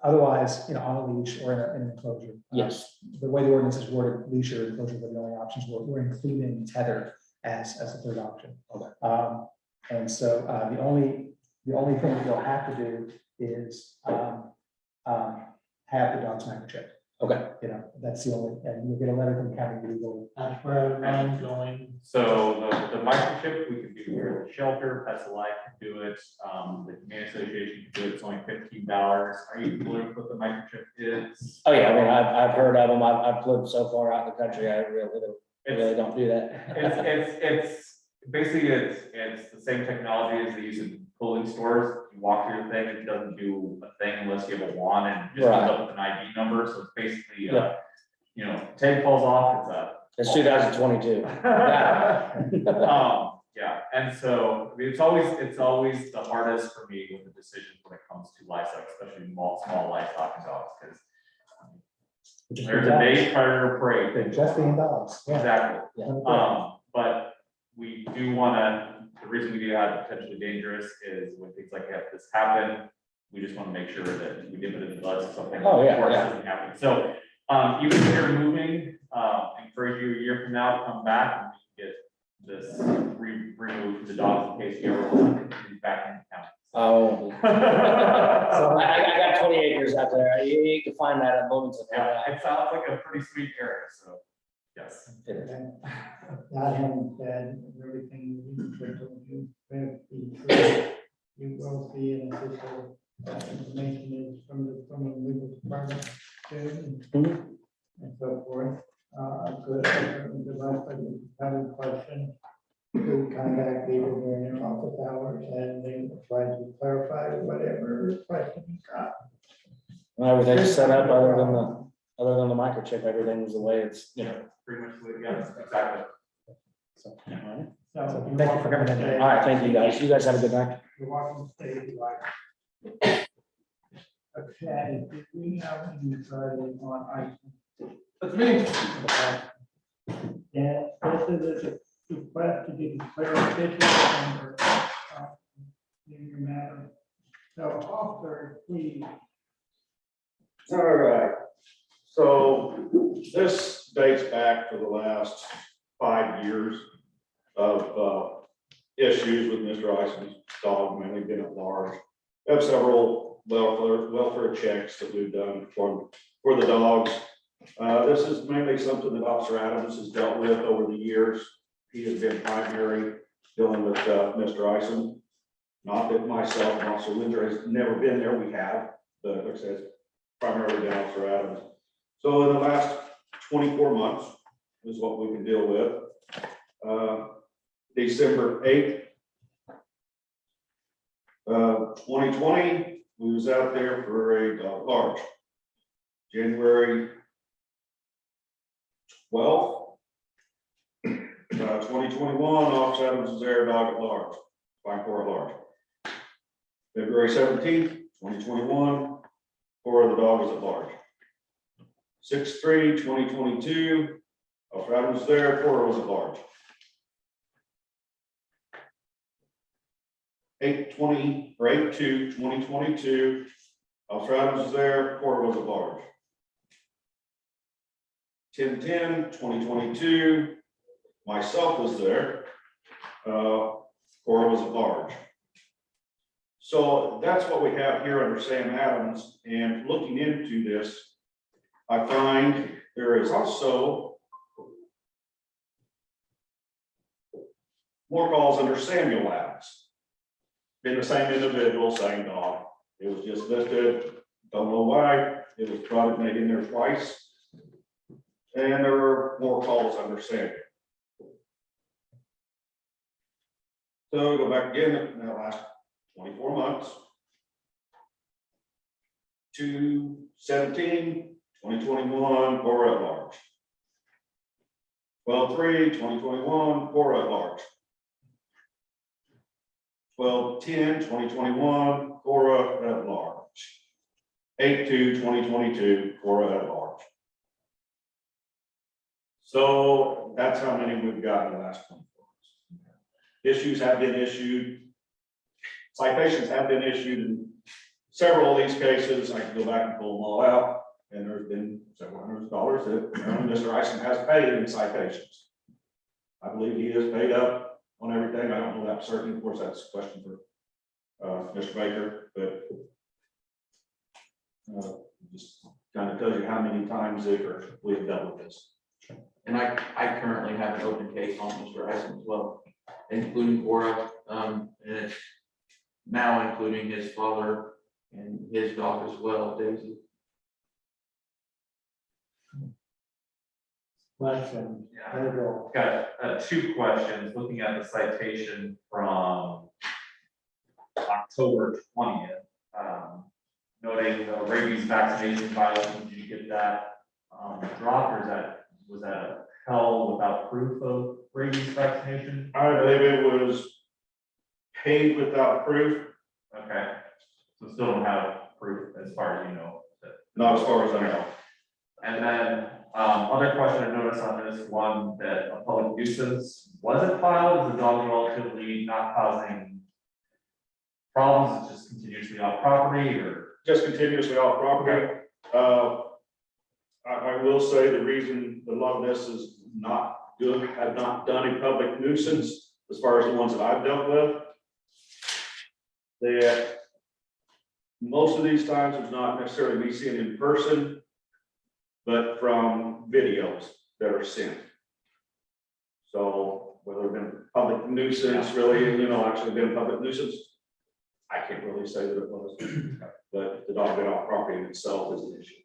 Otherwise, on a leash or in an enclosure. Yes. The way the ordinance is worded, leash or enclosure were the only options, we're including tether as a third option. Okay. And so the only thing that you'll have to do is have the dog's microchip. Okay. That's the only, and you'll get a letter from county legal. That's where I'm going. So the microchip, we can do here at the shelter, Pets Alive can do it, the Humane Association can do it, it's only $15. Are you familiar with what the microchip is? Oh, yeah, I mean, I've heard of them. I've lived so far out in the country, I really don't do that. It's basically, it's the same technology as they use in clothing stores. You walk through the thing, it doesn't do a thing unless you have a wand and it just comes up with an ID number, so it's basically, tag falls off, It's 2022. Yeah, and so, I mean, it's always the hardest for me with the decisions when it comes to livestock, especially small livestock and dogs, because there's a day predator prey. They're just being dogs. Yeah. Exactly. Yeah. But we do wanna, the reason we do have potentially dangerous is when things like this happen, we just wanna make sure that we nip it in the bud so something. Oh, yeah, worse yeah. doesn't happen. So, even if you're moving, encourage you a year from now to come back and we can get this removed from the dogs in case you ever want to get back in town. Oh. So I got 20 acres out there. You can find that at Bloomington. Yeah, it sounds like a pretty sweet area, so, yes. That having said, everything you told you, will be true. You will see an official information is from the legal department soon. And so forth. Good, the last person have a question. To contact David during their office hours and they will try to clarify whatever question you got. Everything's set up other than the microchip, everything's the way it's, Pretty much, yeah, exactly. So, So thank you for coming in. All right, thank you guys. You guys have a good night. You're welcome to stay if you like. Okay, did we have any further on item? That's me. Yeah, this is a request to be declared official under your matter. So officer, please. All right, so this dates back to the last 5 years of issues with Mr. Ison's dog, mainly been at large. We have several welfare checks that we've done for the dogs. This is mainly something that Officer Adams has dealt with over the years. He has been primary dealing with Mr. Ison. Not that myself and Officer Winter has never been there, we have, but like I said, primarily been Officer Adams. So in the last 24 months is what we can deal with. December 8th, 2020, we was out there for a dog large. January 12th, 2021, Officer Adams is there, dog at large, 5'4" at large. February 17th, 2021, Cora the dog is at large. 6/3/2022, Officer Adams was there, Cora was at large. 8/2/2022, Officer Adams was there, Cora was at large. 10/10/2022, myself was there, Cora was at large. So that's what we have here under Sam Adams, and looking into this, I find there is also more calls under Samuel Adams. Been the same individual, same dog. It was just listed, don't know why, it was probably made in there twice. And there were more calls under Samuel. So go back again, in the last 24 months. 2/17/2021, Cora at large. 12/3/2021, Cora at large. 12/10/2021, Cora at large. 8/2/2022, Cora at large. So that's how many we've got in the last 24 months. Issues have been issued. Citations have been issued in several of these cases. I can go back and pull them all out, and there's been several $100s that Mr. Ison has paid in citations. I believe he is paid up on everything. I don't know that for certain. Of course, that's a question for Mr. Baker, but just kind of tells you how many times we have dealt with this. And I currently have an open case on Mr. Ison as well, including Cora, and it's now including his father and his dog as well, Daisy. Question, Yeah. there you go. Got two questions, looking at the citation from October 20th. Noting the rabies vaccination violation, did you get that dropped, or was that held without proof of rabies vaccination? I believe it was paid without proof, Okay, so still don't have proof as far as you know. not as far as I know. And then, other question I noticed on this one, that a public nuisance wasn't filed, is the dog relatively not causing problems, it's just continuously off property, or? Just continuously off property. I will say the reason a lot of this is not good, have not done a public nuisance, as far as the ones that I've dealt with, that most of these times it's not necessarily me seeing in person, but from videos that are sent. So whether it's been public nuisance, really, actually been public nuisance, I can't really say that it was, but the dog got off property in itself is an issue.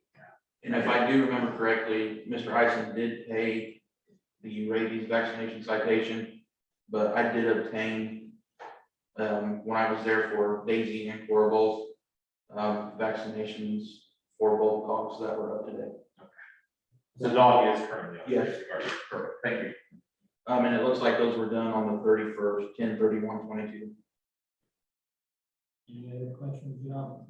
And if I do remember correctly, Mr. Ison did pay the rabies vaccination citation, but I did obtain, when I was there for Daisy and Cora both, vaccinations for both dogs that were up to date. The dog is currently. Yes. Perfect, thank you. And it looks like those were done on the 31st, 10/31/22. Any other questions, John?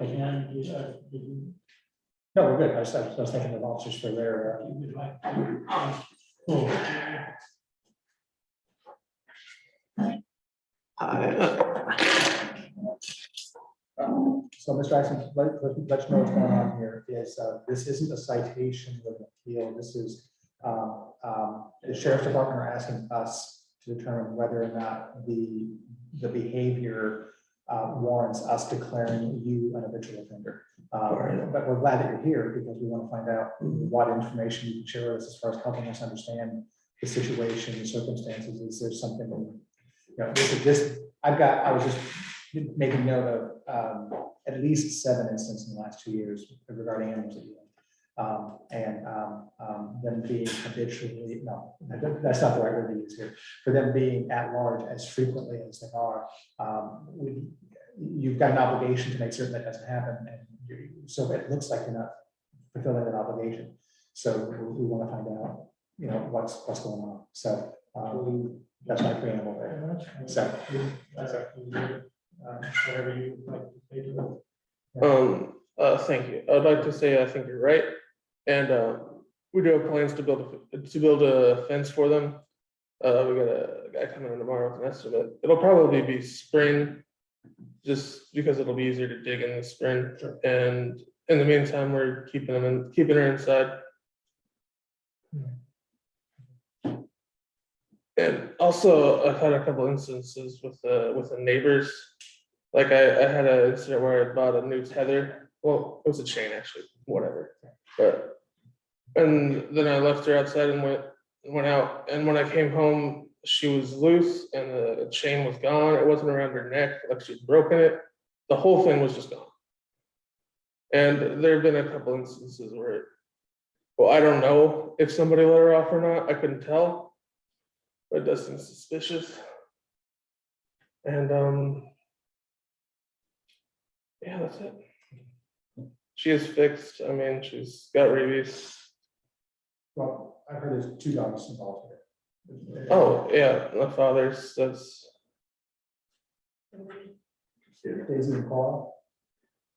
Again, did you No, we're good. I was thinking of officers for their, you would like to? Cool. so Mr. Ison, let you know what's going on here is, this isn't a citation with an appeal. This is, the sheriff's department are asking us to determine whether or not the behavior warrants us declaring you an habitual offender. But we're glad that you're here because we want to find out what information you can share with us as far as helping us understand the situation, the circumstances. Is there something, I was just making note of at least 7 instances in the last 2 years regarding animals that you them being habitually, no, that's not the right word to use here, for them being at large as frequently as they are. You've got an obligation to make certain that doesn't happen, and so it looks like you're not fulfilling that obligation. So we want to find out what's going on. So, that's my preamble there. So, Whatever you would like to say to it. Thank you. I'd like to say, I think you're right. And, we do have plans to build a fence for them. We got a guy coming in tomorrow with an estimate. It'll probably be spring, just because it'll be easier to dig in the spring. Sure. And in the meantime, we're keeping her inside. And also, I've had a couple instances with the neighbors. Like I had an incident where I bought a new tether. Well, it was a chain actually, whatever. And then I left her outside and went out. And when I came home, she was loose and the chain was gone. It wasn't around her neck, like she'd broken it. The whole thing was just gone. And there have been a couple instances where, well, I don't know if somebody let her off or not. I couldn't tell. But it does seem suspicious. And yeah, that's it. She is fixed. I mean, she's got rabies. well, I heard there's 2 dogs involved here. Oh, yeah, my father's, that's, Daisy and Paul.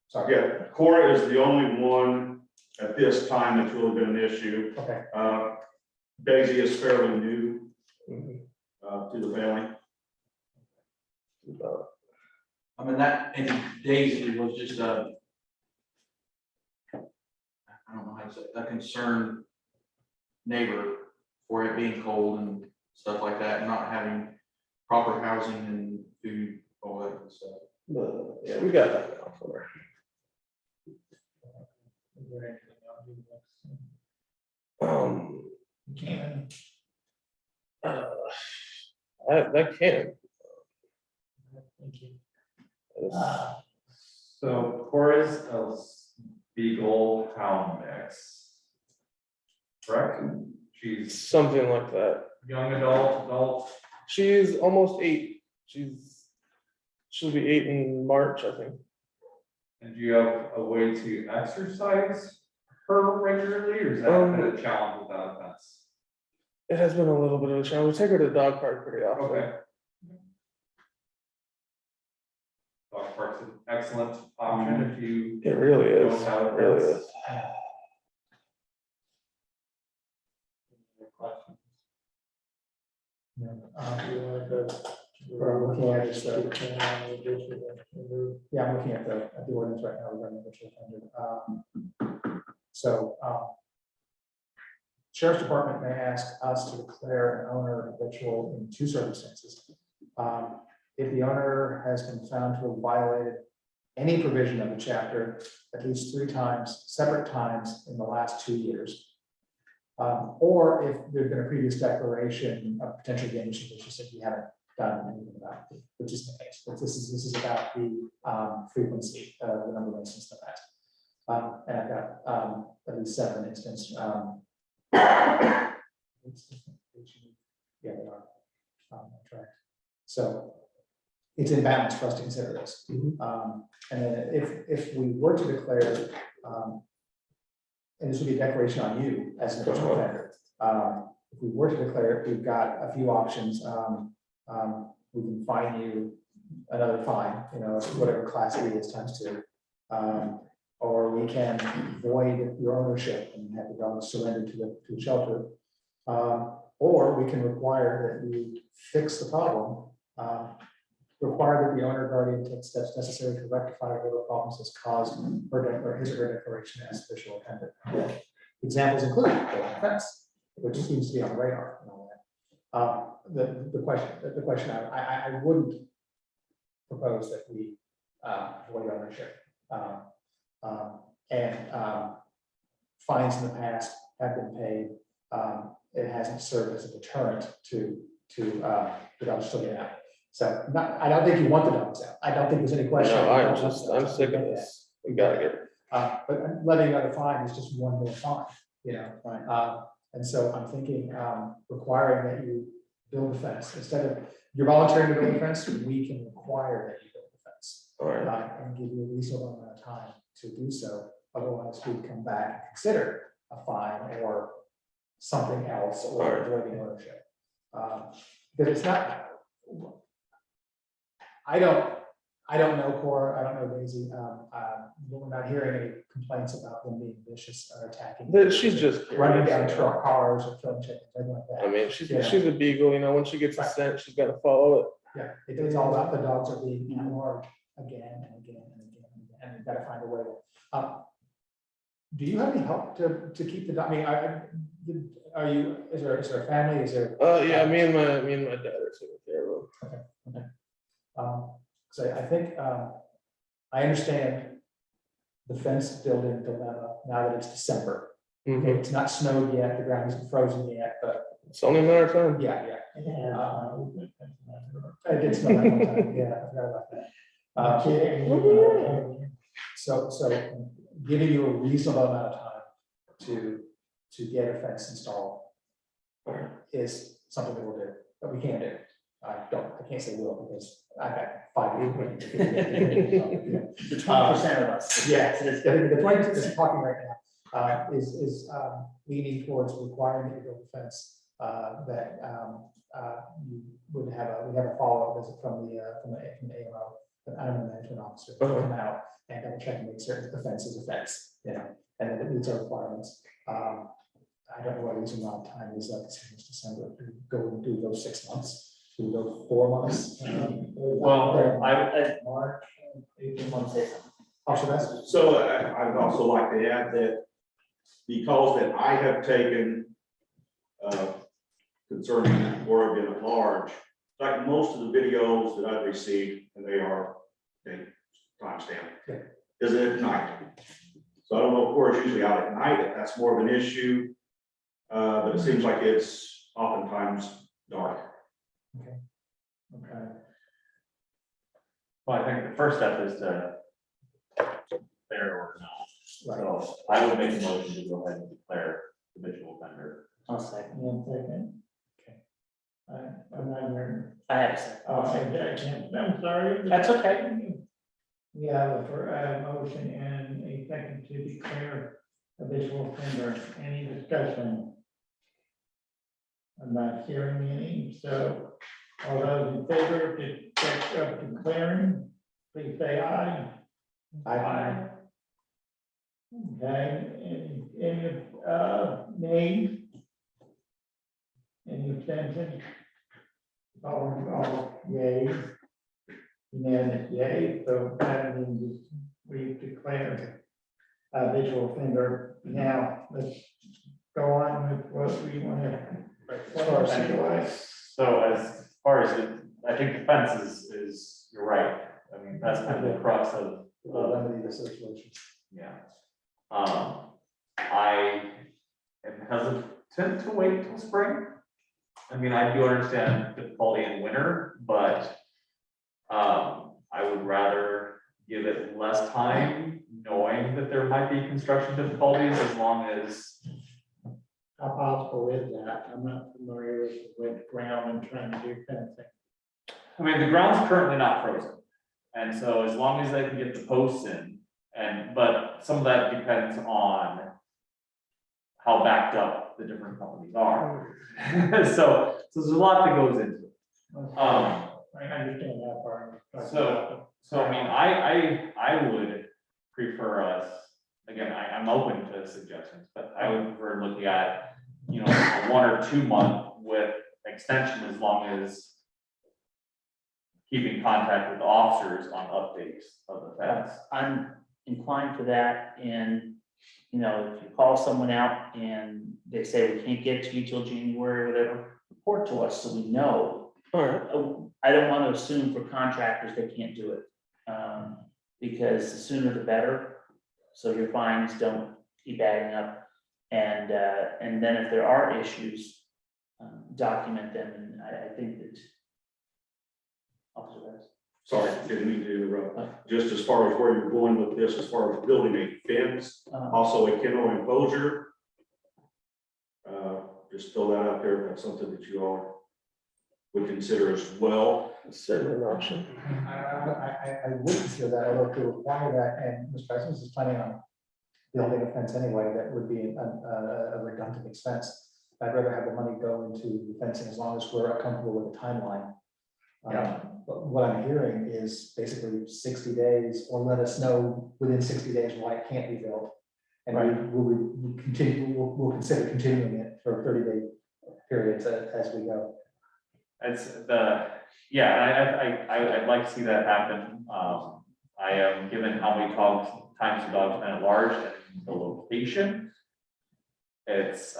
Sorry. Yeah, Cora is the only one at this time that's really been an issue. Okay. Daisy is fairly new mhm, to the family. about- I mean, that, and Daisy was just I don't know how to say, a concerned neighbor for it being cold and stuff like that, and not having proper housing and food, all that good stuff. but, yeah, we got that now for her. Is there anything else you want to say? Can. That can. Thank you. It's- So Cora's a Beagle Hound mix. Correct? She's Something like that. young adult. She's almost 8. She'll be 8 in March, I think. And do you have a way to exercise her regularly, or is that kind of a challenge without a fence? It has been a little bit of a challenge. We take her to the dog park pretty often. Okay. Dog park's an excellent option if you It really is. don't have a It really fence. is. Any questions? We're looking at this, yeah, I'm looking at the ordinance right now regarding virtual offender. So, Sheriff's Department may ask us to declare an owner habitual in 2 circumstances. If the owner has been found to have violated any provision of the chapter at least 3 times, separate times in the last 2 years. Or if there's been a previous declaration of potential damage to which you haven't done anything about, which is the case. But this is about the frequency of the number of instances in the past. And I've got at least 7 instances. Yeah, they are on track. So it's in balance for us to consider this. And then if we were to declare, and this would be a declaration on you as an official offender. If we were to declare it, we've got a few options. We can fine you another fine, whatever class it is times 2. Or we can void your ownership and have the dog surrendered to the shelter. Or we can require that you fix the problem. Require that the owner guardian take steps necessary to rectify whatever problems has caused his or her declaration as official offender. Examples include the offense, which seems to be on the radar and all that. The question I wouldn't propose that we void ownership. Fines in the past have been paid. It hasn't served as a deterrent to the dogs still get out. So I don't think you want the dogs out. I don't think there's any question. No, I'm sick of this. We gotta get it. But levying out a fine is just one more fine, and so I'm thinking, requiring that you build a fence, instead of you're volunteering to build a fence, we can require that you build a fence. All right. And give you a reasonable amount of time to do so, otherwise we come back and consider a fine or something else or avoiding ownership. Because it's not, I don't know Cora, I don't know Daisy, but we're not hearing any complaints about them being vicious or attacking. But she's just Running curious. down truck cars or killing chickens, anything like I that. mean, she's Yeah. a beagle, you know, when she gets a scent, she's gotta follow it. Yeah, it's all about the dogs are being at large again and again and again and again, and you've got to find a way to. Do you have any help to keep the dog, I mean, are you, is there a family, is there? Yeah, me and my dad are taking care of them. So I think, I understand the fence building dilemma now that it's December. Mhm. It's not snowed yet, the ground isn't frozen yet, but It's only a matter of time. yeah. I did snow that one time, yeah, I forgot about that. So giving you a reasonable amount of time to get a fence installed is something that we'll do, but we can't do. I can't say will because I've got 5 years. The 20% of us. Yeah, the point is talking right now, is leaning towards requiring that you build a fence, that you would have we have a follow-up visit from the AMO, the animal management officer, to come out and double check and make certain that the fence is a fence, you know, and that it meets our requirements. I don't know what reason why time is like it's December, to go and do those 6 months, do those 4 months. Well, March, 18 months. Also, that's, So I'd also like to add that the calls that I have taken concerning Oregon at large, like most of the videos that I've received, and they timestamp, is at night. So I don't know, of course, usually out at night, if that's more of an issue, but it seems like it's oftentimes dark. okay. Well, I think the first step is to declare or not. Right. So I would make a motion to go ahead and declare the visual offender. I'll second. One second. Okay. I'm not hearing. I had a second. I'm sorry. That's okay. We have a motion and a second to declare a visual offender. Any discussion? I'm not hearing any, so all those in favor of declaring, please say aye. I, Okay, any nays? Any abstentions? All yays. Unanimous yay, so that means we declare a visual offender. Now, let's go on with what we want to. So as far as it, I think the fence is, you're right. I mean, that's kind of the crux of, remedy the situation. yeah. I am hesitant to wait till spring. I mean, I do understand difficulty in winter, but I would rather give it less time, knowing that there might be construction difficulties, as long as. How possible is that? I'm not familiar with ground and trying to do fencing. I mean, the ground's currently not frozen, and so as long as they can get the posts in, but some of that depends on how backed up the different companies are. So there's a lot that goes into it. I understand that part. So I mean, I would prefer us, again, I'm open to suggestions, but I would prefer looking at, you know, a 1 or 2 month with extension, as long as keeping contact with officers on updates of the fence. I'm inclined for that, and, you know, if you call someone out and they say we can't get to you till January, or whatever, report to us so we know. All right. I don't want to assume for contractors they can't do it, because the sooner the better, so your fines don't keep adding up. And then if there are issues, document them, and I think that. Officer West. Sorry, didn't mean to interrupt. Just as far as where you're going with this, as far as building a fence, also a kennel enclosure. Just throw that out there, if that's something that you all would consider as well. Certainly an option. I would consider that, although to require that, and Mr. President is planning on building a fence anyway, that would be a redundant expense. I'd rather have the money go into the fencing as long as we're comfortable with the timeline. But what I'm hearing is basically 60 days, or let us know within 60 days why it can't be built. And we continue, we'll consider continuing it for a 30-day period as we go. It's I'd like to see that happen. I am, given how many times the dog's been at large and the location. It's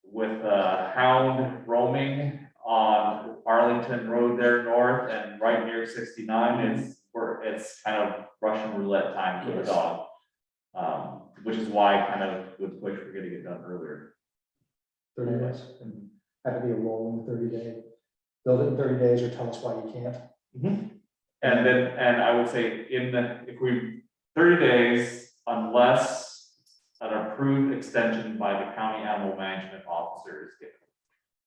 with a hound roaming on Arlington Road there north and right near 69, it's kind of Russian roulette time for the Yes. dog. Which is why I kind of would push for getting it done earlier. 30 days, and have to be a rolling 30-day. Build it in 30 days or tell us why you can't. And I would say if we, 30 days, unless an approved extension by the county animal management officer is given.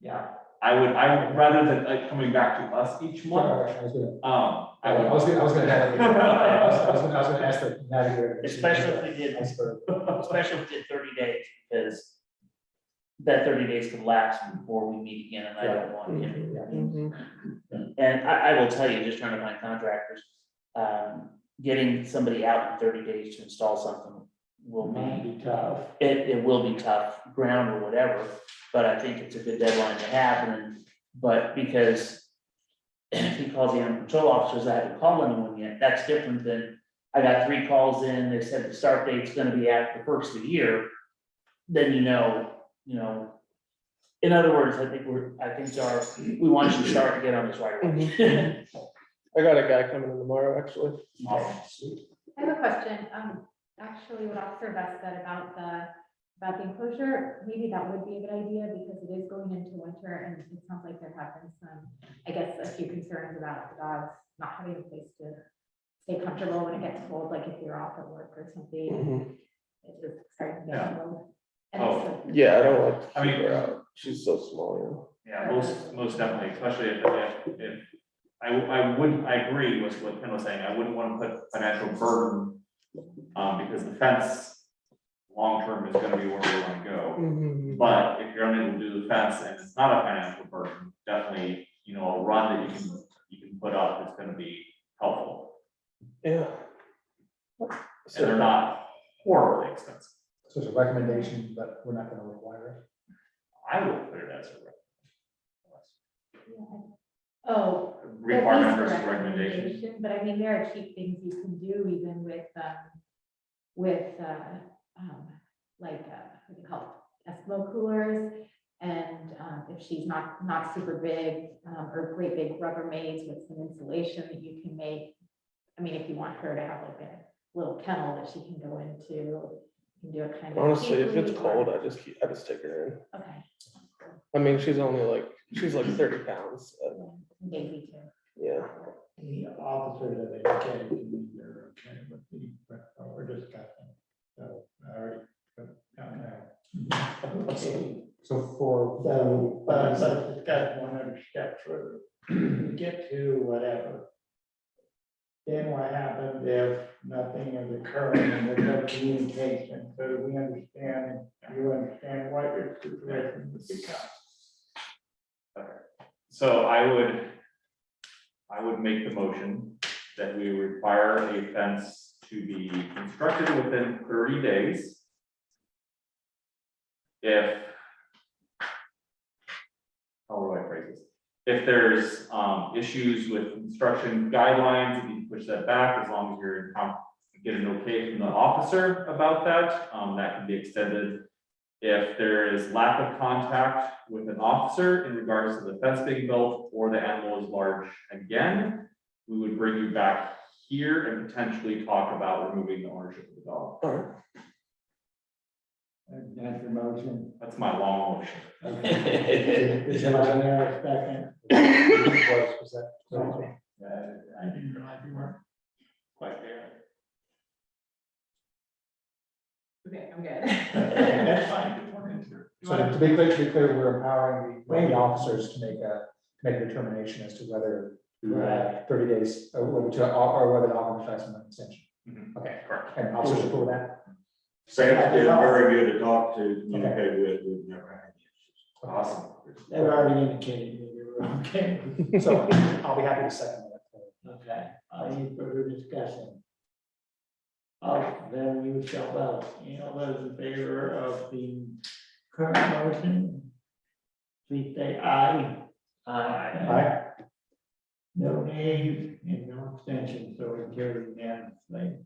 Yeah. I would rather than like coming back to us each month, I was gonna I would. ask the navigator. Especially if we did, Iceberg. especially if we did 30 days, because that 30 days could lapse before we meet again, and I don't want him. Yeah. And I will tell you, just trying to find contractors, getting somebody out in 30 days to install something will be, tough. it will be tough, ground or whatever, but I think it's a good deadline to have, but because if he calls the animal control officers, I haven't called anyone yet, that's different than, I got 3 calls in, they said the start date's gonna be after the first of the year, then you know, in other words, I think we want you to start to get on this right away. I got a guy coming in tomorrow, actually. I have a question. Actually, what Officer Best said about the enclosure, maybe that would be a good idea because it is going into winter and it sounds like there have been some, I guess, a few concerns about the dogs not having a place to stay comfortable when it gets cold, like if you're off at work or something. It's just starting to get cold. And Oh. it's like- Yeah, I don't like to I mean- keep her out. She's so small, Yeah, most definitely, especially if I agree with what Ken was saying, I wouldn't want to put financial burden. Because the fence, long-term is gonna be where we wanna go. yeah. But if you're unable to do the fence and it's not a financial burden, definitely, a run that you can put up is gonna be helpful. Yeah. And they're not horribly expensive. So it's a recommendation, but we're not gonna require it. I would put it as a Oh. requirement At least versus for recommendation. But I mean, there are cheap things you can do even with, what do you call it, Eskimo coolers. And if she's not super big, or great big Rubbermaids with some insulation that you can make. I mean, if you want her to have like a little kennel that she can go into, you can do it kind of. Honestly, if it's cheaply, or- cold, I just take her in. Okay. I mean, she's like 30 pounds. Maybe too. Yeah. The officers that they came to me, they're okay with the, we're discussing. So, I already put down there. So for, So, let's discuss one other step further. We get to whatever. Then what happens if nothing is occurring and there's no communication, so we understand, you understand what your situation would become. So I would make the motion that we require a fence to be constructed within 30 days. How do I phrase this? If there's issues with construction guidelines, if you can push that back, as long as you're get an okay from the officer about that, that can be extended. If there is lack of contact with an officer in regards to the fence being built or the animal is large again, we would bring you back here and potentially talk about removing the ownership of the dog. All right. That's your motion. That's my long motion. Is there a second? was that? I didn't realize you weren't quite there. Okay, I'm good. That's fine. So to be clear, we're empowering the officers to make a determination as to whether 30 days, or whether to, or whether to offer the an extension. Mhm. Okay, Correct. and officers approve that? Sam's been very good to talk to, communicate with, we've never had any issues. Awesome. They've already indicated that you were okay. So I'll be happy to second that. Okay, any further discussion? Then you shall vote, all those in favor of the current motion, please say aye. Aye. No nays and no abstentions, so it carries unanimously.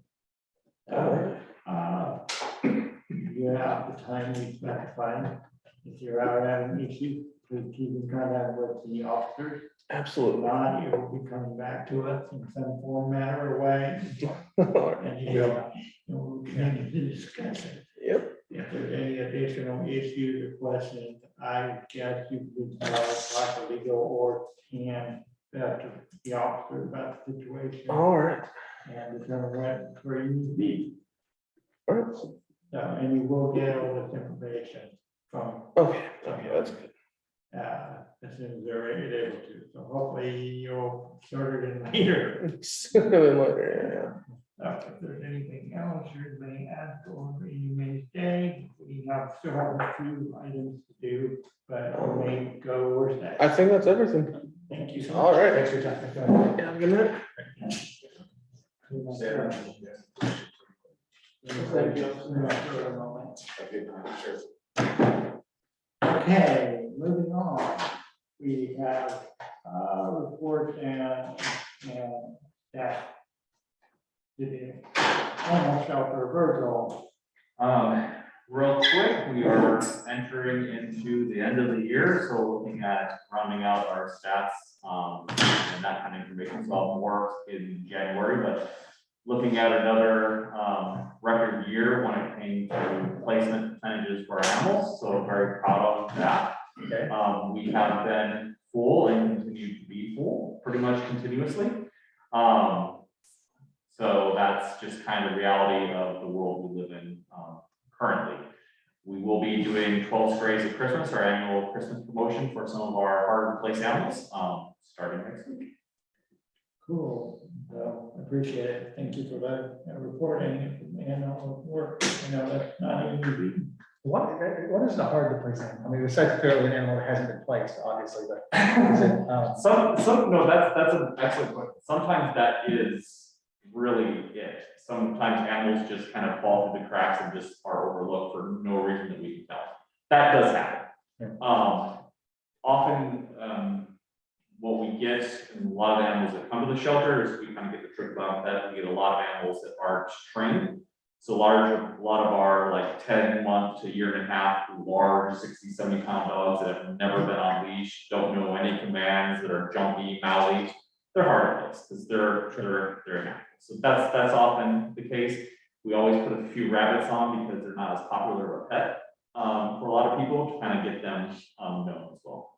You have the time we specified. If you're out having issues, please keep in contact with the officers. Absolutely. Not, it will be coming back to us in some form, manner, or way. And we'll continue to discuss it. Yep. If there's any additional issues or questions, I guess you could talk to legal or can to the officer about the situation All right. and determine where you need to be. All right. So, and you will get all this information from, Okay. Okay, that's good. as soon as they're able to. So hopefully you'll sort it in later. Sooner than later, If there's anything else you may ask or you may stay, we still have a few items to do, but we may go or stay. yeah. I think that's everything. Thank you so All much. right. Thanks for your time. Yeah, have a good night. Thank you for a moment. Okay, moving on. We have reports and that. Animal shelter, Virgil. Real quick, we are entering into the end of the year, so looking at rounding out our stats, and that kind of information will all more in January, but looking at another, record year when it came to placement percentages for animals, so I'm very proud of that. Okay. We have been full and continue to be full pretty much continuously. So that's just kind of reality of the world we live in currently. We will be doing 12 Strays of Christmas, our annual Christmas promotion for some of our hard to place animals, starting next week. Cool, so I appreciate it. Thank you for that reporting and all the work. That's not easy. What is the hard to place animal? I mean, besides clearly an animal that hasn't been placed, obviously, but is it, No, that's an excellent question. Sometimes that is really it. Sometimes animals just kind of fall through the cracks and just are overlooked for no reason that we can tell. That does happen. Yeah. Often, what we get in a lot of the animals that come to the shelter is we kind of get the trick about that. We get a lot of animals that aren't trained. So a lot of our like 10-month to year and a half, large 60, 70 pound dogs that have never been on leash, don't know any commands, that are jumpy, mouthy. They're hard to place because they're animals. So that's often the case. We always put a few rabbits on because they're not as popular of a pet for a lot of people to kind of get them known as well.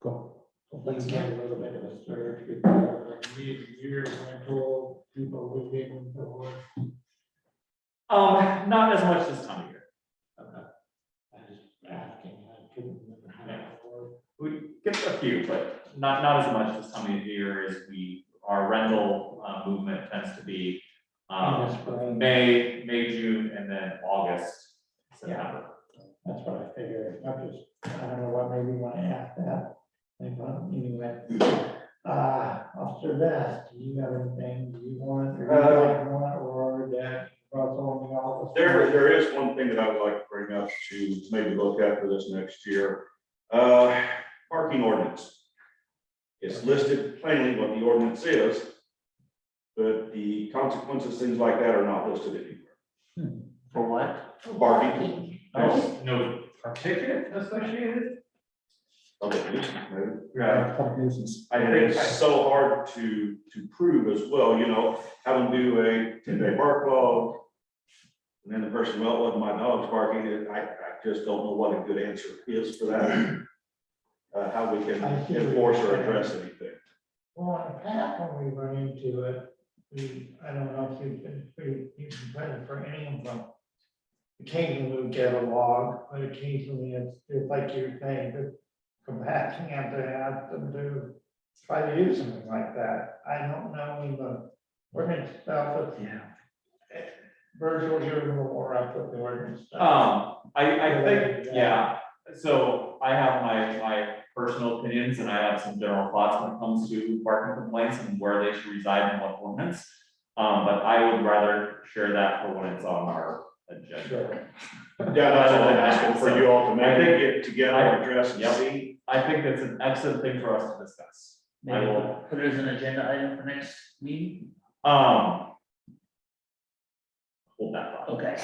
cool. Let's get a little bit of a surge before mid-year rental, people moving and so forth. Not as much this time of year. Okay. I just asking, I couldn't remember how that worked. We get a few, but not as much this time of year as our rental movement tends to be In the spring. May, June, and then August, September. That's what I figured. I don't know what made me want to ask that. Anyway, Officer Vest, do you have anything, do you want, or that brought on the office? There is one thing that I would like to bring up to maybe look at for this next year. Parking ordinance. It's listed plainly what the ordinance is, but the consequences, things like that are not listed anywhere. For what? Parking. There's no ticket associated. Public nuisance, maybe. Right. Public nuisance. I And think, it's so hard to prove as well, have them do a 10-day bark log. And then the person, well, it wasn't my dog's barking, I just don't know what a good answer is for that. How we can enforce or address anything. Well, in the past, when we run into it, I don't know if you've been pretty present for any of them. Occasionally we get a log, but occasionally it's like you're saying, the compassion have to ask them to try to do something like that. I don't know in the ordinance itself. yeah. Virgil, you're a little more up with the ordinance. I think, yeah, so I have my personal opinions and I have some general thoughts when it comes to parking complaints and where they should reside in what ordinance. But I would rather share that for when it's on our agenda. Yeah, that's all I'm asking for you all to I maybe think- get together, address and Yep. see. I think that's an excellent thing for us to discuss. I Maybe will, we'll put it as an agenda item for next meeting. hold that thought. Okay.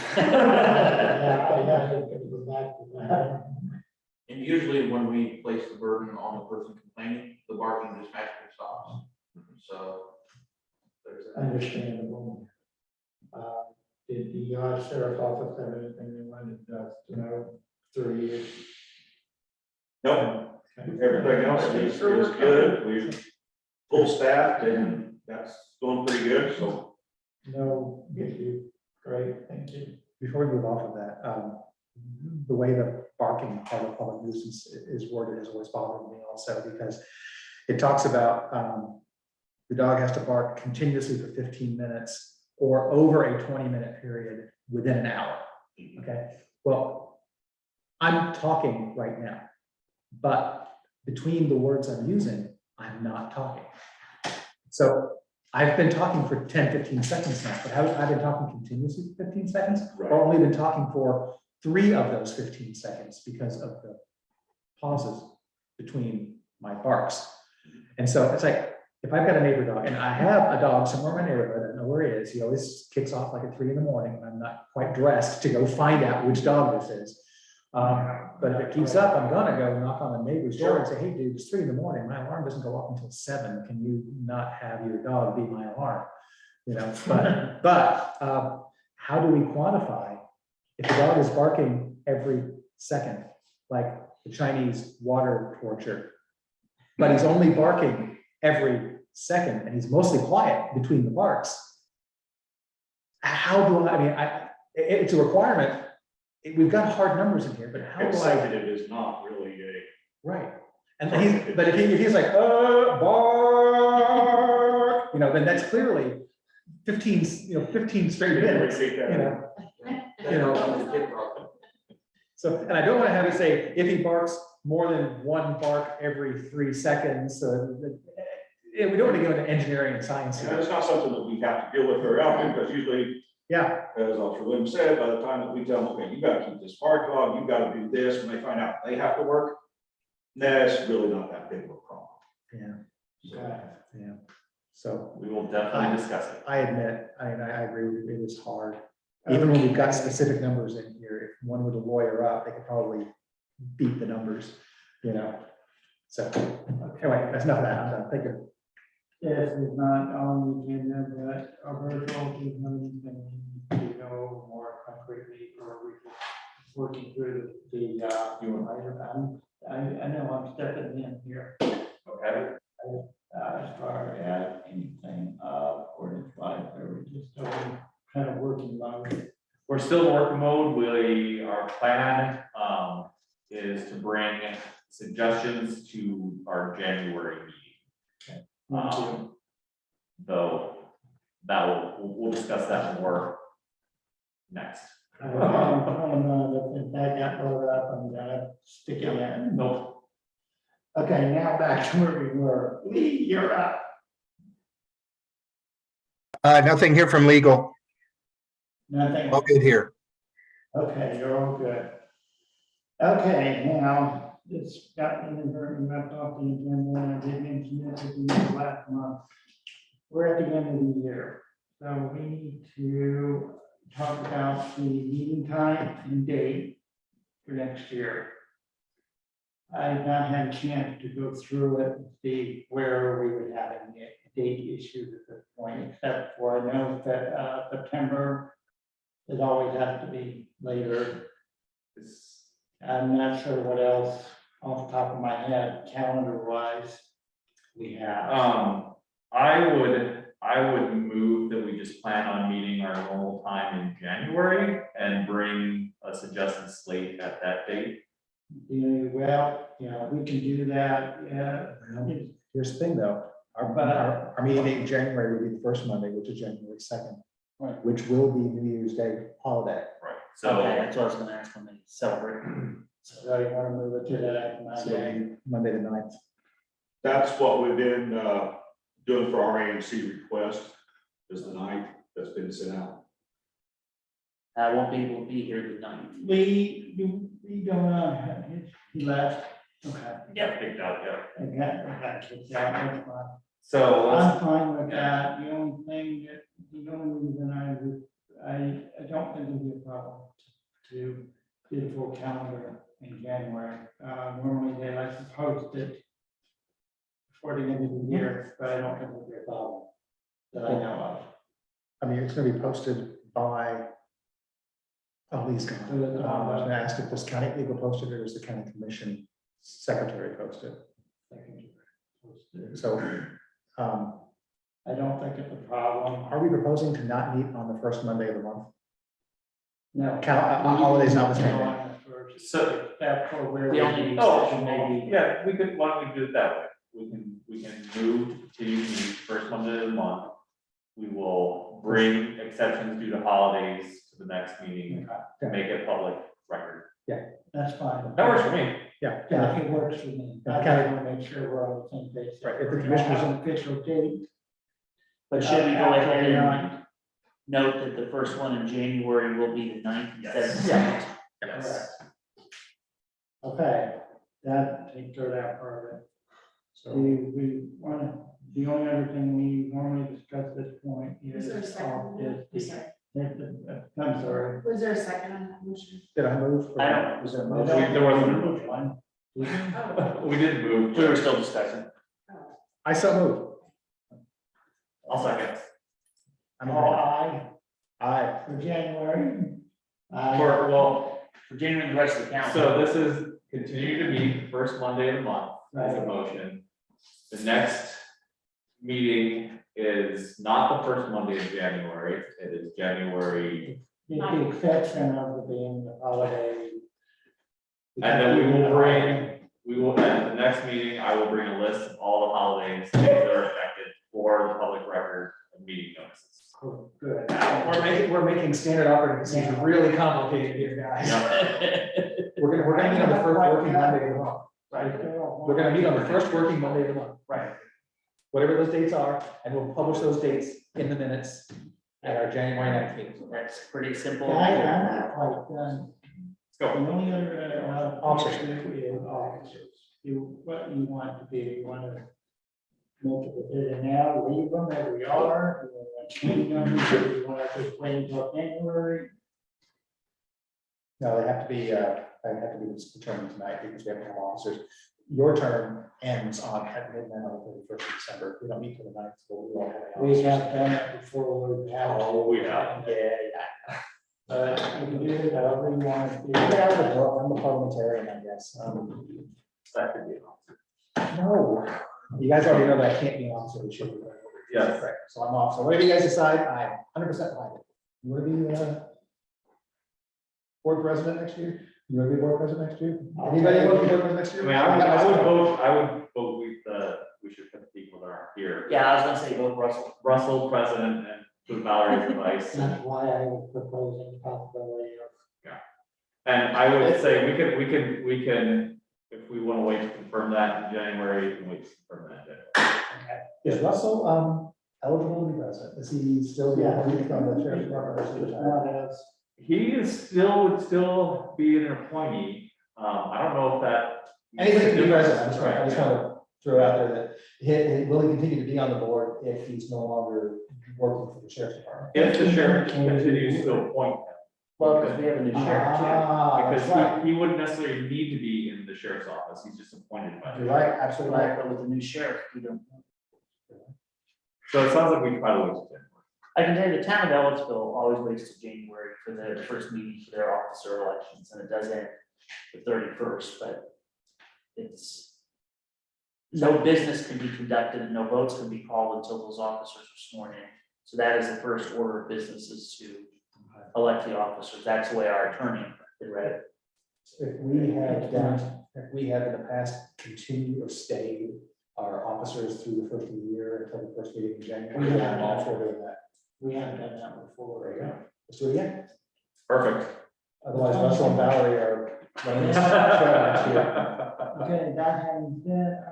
And usually when we place the burden on the person complaining, the barking just magically stops. So. There's that. Understandable. Did the sheriff's office have anything they wanted us to know through you? Nope, everything else is good, we're full staffed and that's going pretty good, so. No, issue. Great, thank you. Before we move off of that, the way the barking part of public nuisance is worded has always bothered me also, because it talks about the dog has to bark continuously for 15 minutes or over a 20-minute period within an hour. Okay, well, I'm talking right now, but between the words I'm using, I'm not talking. So I've been talking for 10, 15 seconds now, but I've been talking continuously for 15 seconds, Right. or only been talking for 3 of those 15 seconds because of the pauses between my barks. And so it's like, if I've got a neighbor dog, and I have a dog somewhere in my neighborhood, I don't know where he is, he always kicks off like at 3 in the morning, and I'm not quite dressed to go find out which dog this is. But if it keeps up, I'm gonna go knock on the neighbor's door and say, hey, dude, it's 3 in the morning, my alarm doesn't go off until 7, can you not have your dog be my alarm? You know, but how do we quantify if the dog is barking every second, like the Chinese water torture, but he's only barking every second, and he's mostly quiet between the barks? How do I mean, it's a requirement. We've got hard numbers in here, but how do I? Consecutive is not really a. Right, and but if he's like, bark, you know, then that's clearly 15, 15 straight minutes, you know. So, and I don't want to have it say, if he barks more than 1 bark every 3 seconds, we don't want to go into engineering and science And here. it's not something that we have to deal with very often, because usually, Yeah, as Officer Williams said, by the time that we tell them, okay, you gotta keep this bark dog, you gotta do this, when they find out they have to work, that's really not that big of a problem. yeah. So We will definitely discuss it. I admit, I agree with you, it is hard. Even when we've got specific numbers in here, if one were to lawyer up, they could probably beat the numbers, you know? So, anyway, that's enough of that, I'm done, thank you. This is not on the agenda, but Alberto, do you have anything you know more concretely, or are we just working through the item? I know I'm stepping in here. Okay. As far as anything, ordinance wise, or we just kind of working mode. We're still in working mode. Our plan is to bring suggestions to our January meeting. Though we'll discuss that more next. If that got brought up, I'm gonna stick it in. Nope. Okay, now back to where we were. Lee, you're up. Nothing here from legal. Nothing. All good here. Okay, you're all good. Okay, now, this got inadvertently left off the agenda, and I did mention it at the end of last month. We're at the end of the year, so we need to talk about the meeting time and date for next year. I've not had a chance to go through it and see where we would have any date issues at this point, except for I know that September, it always has to be later. I'm not sure what else off the top of my head, calendar wise, we have. I would move that we just plan on meeting our normal time in January and bring a suggested slate at that date. Well, we can do that, yeah. Here's the thing, though, our meeting date in January would be the first Monday, which is January 2nd. which will be New Year's Day holiday. Right, Okay, so, that's what I was gonna ask when they celebrate. So you wanna move it to that So it'll Monday? be Monday the 9th. That's what we've been, doing for our AMC request, is the night that's been sent out. I won't be able to be here the night. We don't, he left. Okay. yeah, picked out, yeah. I got kicked out, that's fine. So let's I'm fine with that. The only thing that, the only reason I don't think it'd be a problem to do the full calendar in January. Normally they like to post it before the end of the year, but I don't think it'll be a problem that I know I mean, it's gonna be posted by. Oh, Lee's gone. I was gonna ask if this county legal posted it or is the county commission secretary posted? of. So, I don't think it's a problem. are we proposing to not meet on the first Monday of the month? No. Holidays notwithstanding. On the first, So- except for where. The only Oh, exception may be, yeah, we could, why don't we do it that way? We can move to the first Monday of the month. We will bring exceptions due to holidays to the next meeting to make it public record. That's fine. That works for me. Yeah. Yeah, it works for me. I Okay. want to make sure we're on the same page. Right, if the We don't commissioners- have an official date. but should we go ahead and After note that the first one in January will be the 9th instead of the Yes. 2nd? Yes. Okay, that takes care of that part of it. So, We want to, the only other thing we normally discuss at this point is. Is there a second? I'm sorry. Was there a second on that motion? did I move? I don't- Was there a I motion? don't- There wasn't a Which one? Oh, We didn't move. We were still discussing. I so moved. I'll second. I'm All aye. Aye. for January. For January, the rest of the council. So this is continue to meet first Monday of the month as a motion. The next meeting is not the first Monday of January, it is January. With the exception of the being the holiday. And then we will, at the next meeting, I will bring a list of all the holidays that are affected for the public record and meeting notices. Good. We're making standard operating procedure really complicated here, guys. We're gonna meet on the first working Monday of the month. We're gonna meet on the first working Monday of the month. Right. Whatever those dates are, and we'll publish those dates in the minutes at our January 9th meeting. That's pretty simple. I'm not quite done. Let's go. The only other, Officers. is officers. What you want to do, you want to make it in now, leave them as we are, you want to change them, or you want to just wait until January? No, they have to be determined tonight because we have to have officers. Your term ends at midnight on the 31st of December. We don't meet till the 9th, so we won't have any We officers. have done it before, we have. Oh, we have. Yeah. You can do it however you want to do. Yeah, I'm a parliamentarian, I guess. That could be an option. No, you guys already know that I can't be an officer. We should be. Yes. Right, so I'm off. So whatever you guys decide, I'm 100% behind it. You want to be board president next year? You want to be board president next year? Anybody want to be board president next I year? mean, I would vote we should put the people that aren't here. Yeah, I was gonna say vote Russell. Russell, president, and put Valerie as vice. That's why I was proposing the possibility of. And I would say we can, if we want to wait to confirm that in January, we can wait to confirm that in January. Is Russell eligible to be president? Is he still the appointee from the sheriff's department? or is he retired? Would still be an appointee. I don't know if that. Anybody can be president. I just want to throw out there that will he continue to be on the board if he's no longer working for the sheriff's department? If the sheriff continues to appoint him, Well, because we have a new sheriff too. That's right. because he wouldn't necessarily need to be in the sheriff's office, he's just appointed by. the You're right, absolutely right. Right, but with the new sheriff, we don't. So it sounds like we can probably wait till January. I can tell you, the town of Ellisville always waits till January for the first meeting for their officer elections, and it does end the 31st, but it's. No business can be conducted and no votes can be called until those officers are sworn in. So that is the first order of business, is to elect the officers. That's the way our attorney had read it. If we have in the past continued or stayed our officers through the first of the year until the first meeting in January, I'm all for doing that. We haven't done that before. There you go. Let's do it again. Perfect. Otherwise, Russell and Valerie are running this show next year. Okay, that having said,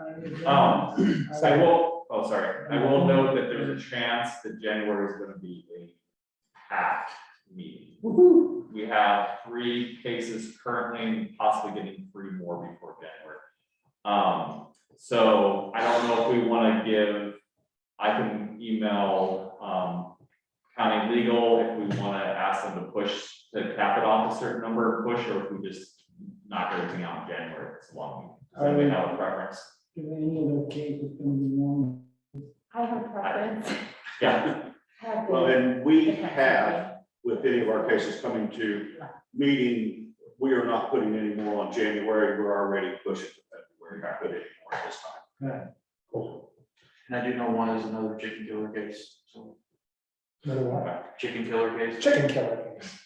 I will, oh, sorry, I will note that there's a chance that January is gonna be a packed meeting. Woo-hoo. We have 3 cases currently, and possibly getting 3 more before January. So I don't know if we wanna give, I can email, county legal if we wanna ask them to push, to cap it off a certain number, push, or if we just knock everything out in January, it's long. Does anybody have a preference? do any of those cases gonna be one? I have a preference. Yeah, Have Well, the- and we the have, with any of our cases coming to meeting, we are not putting any more on January, we're already pushing to February, not putting any more this time. Cool. And I do know one is another chicken killer case, so Another one. chicken killer case. Chicken killer case.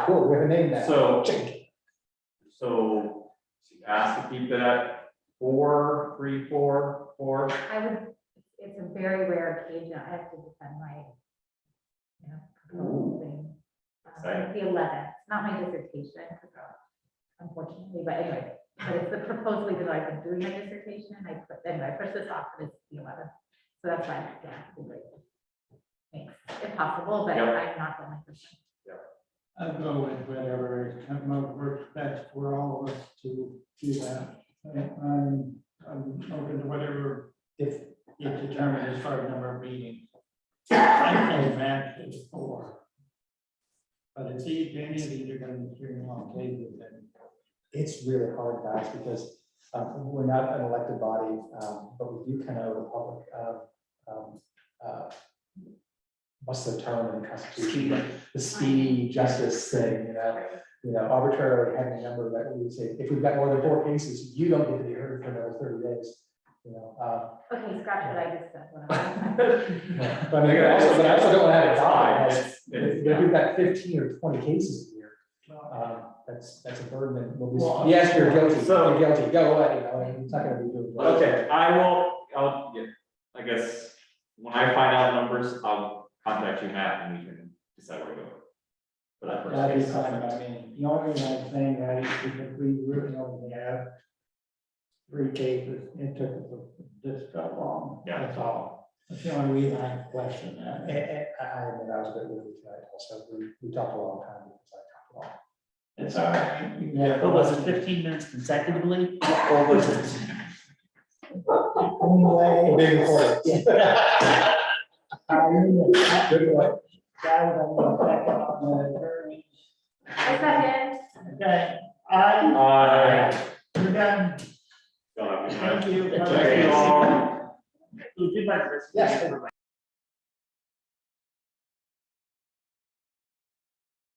Cool, we have a name now. So- Chicken killer. so ask to keep it at 4, 3, 4, 4. I would, it's a very rare occasion, I have to defend my, proposal thing. It's the 11th, not my dissertation, unfortunately, but anyway, but it's the proposal because I've been doing my dissertation, anyway, I pushed this off, but it's the 11th. So that's why, yeah, it'd be great. Thanks, if possible, but Yep. I'm not the only person. I'll go with whatever works best for all of us to do that. I'm open to whatever If, is determined as far as number of meetings. I can imagine 4. But if any of these are gonna be 3 long cases, then it's really hard, guys, because we're not an elected body, but we do kind of owe the public, what's the term in the Constitution? The speedy justice thing, arbitrarily having a number that we would say, if we've got more than 4 cases, you don't get to be heard for another 30 days. Okay, scratch what I just said. But I also don't want to have it die. It's- If we've got 15 or 20 cases a year, that's a burden, and we'll Well, be, yes, you're guilty, so- you're guilty, go away, and it's not gonna be doing. well. Okay, yeah, I guess, when I find out numbers, I'll contact you, Matt, and we can decide where to go. For that first that is case. fine by me. The only reason I'm saying that is because we really only have 3 cases. It took us this so long. Yeah. That's all. That's the only reason I question that. I admit I was a bit worried tonight also, we talked a long time because I talked a lot. It's all right. You can have- What was it, 15 minutes consecutively? Or was it? We're being recorded. Good one. That was on the second on the attorney. I second. Okay, I, we're done. Don't have to- Thank you. Thank you all. Who did my? Yes.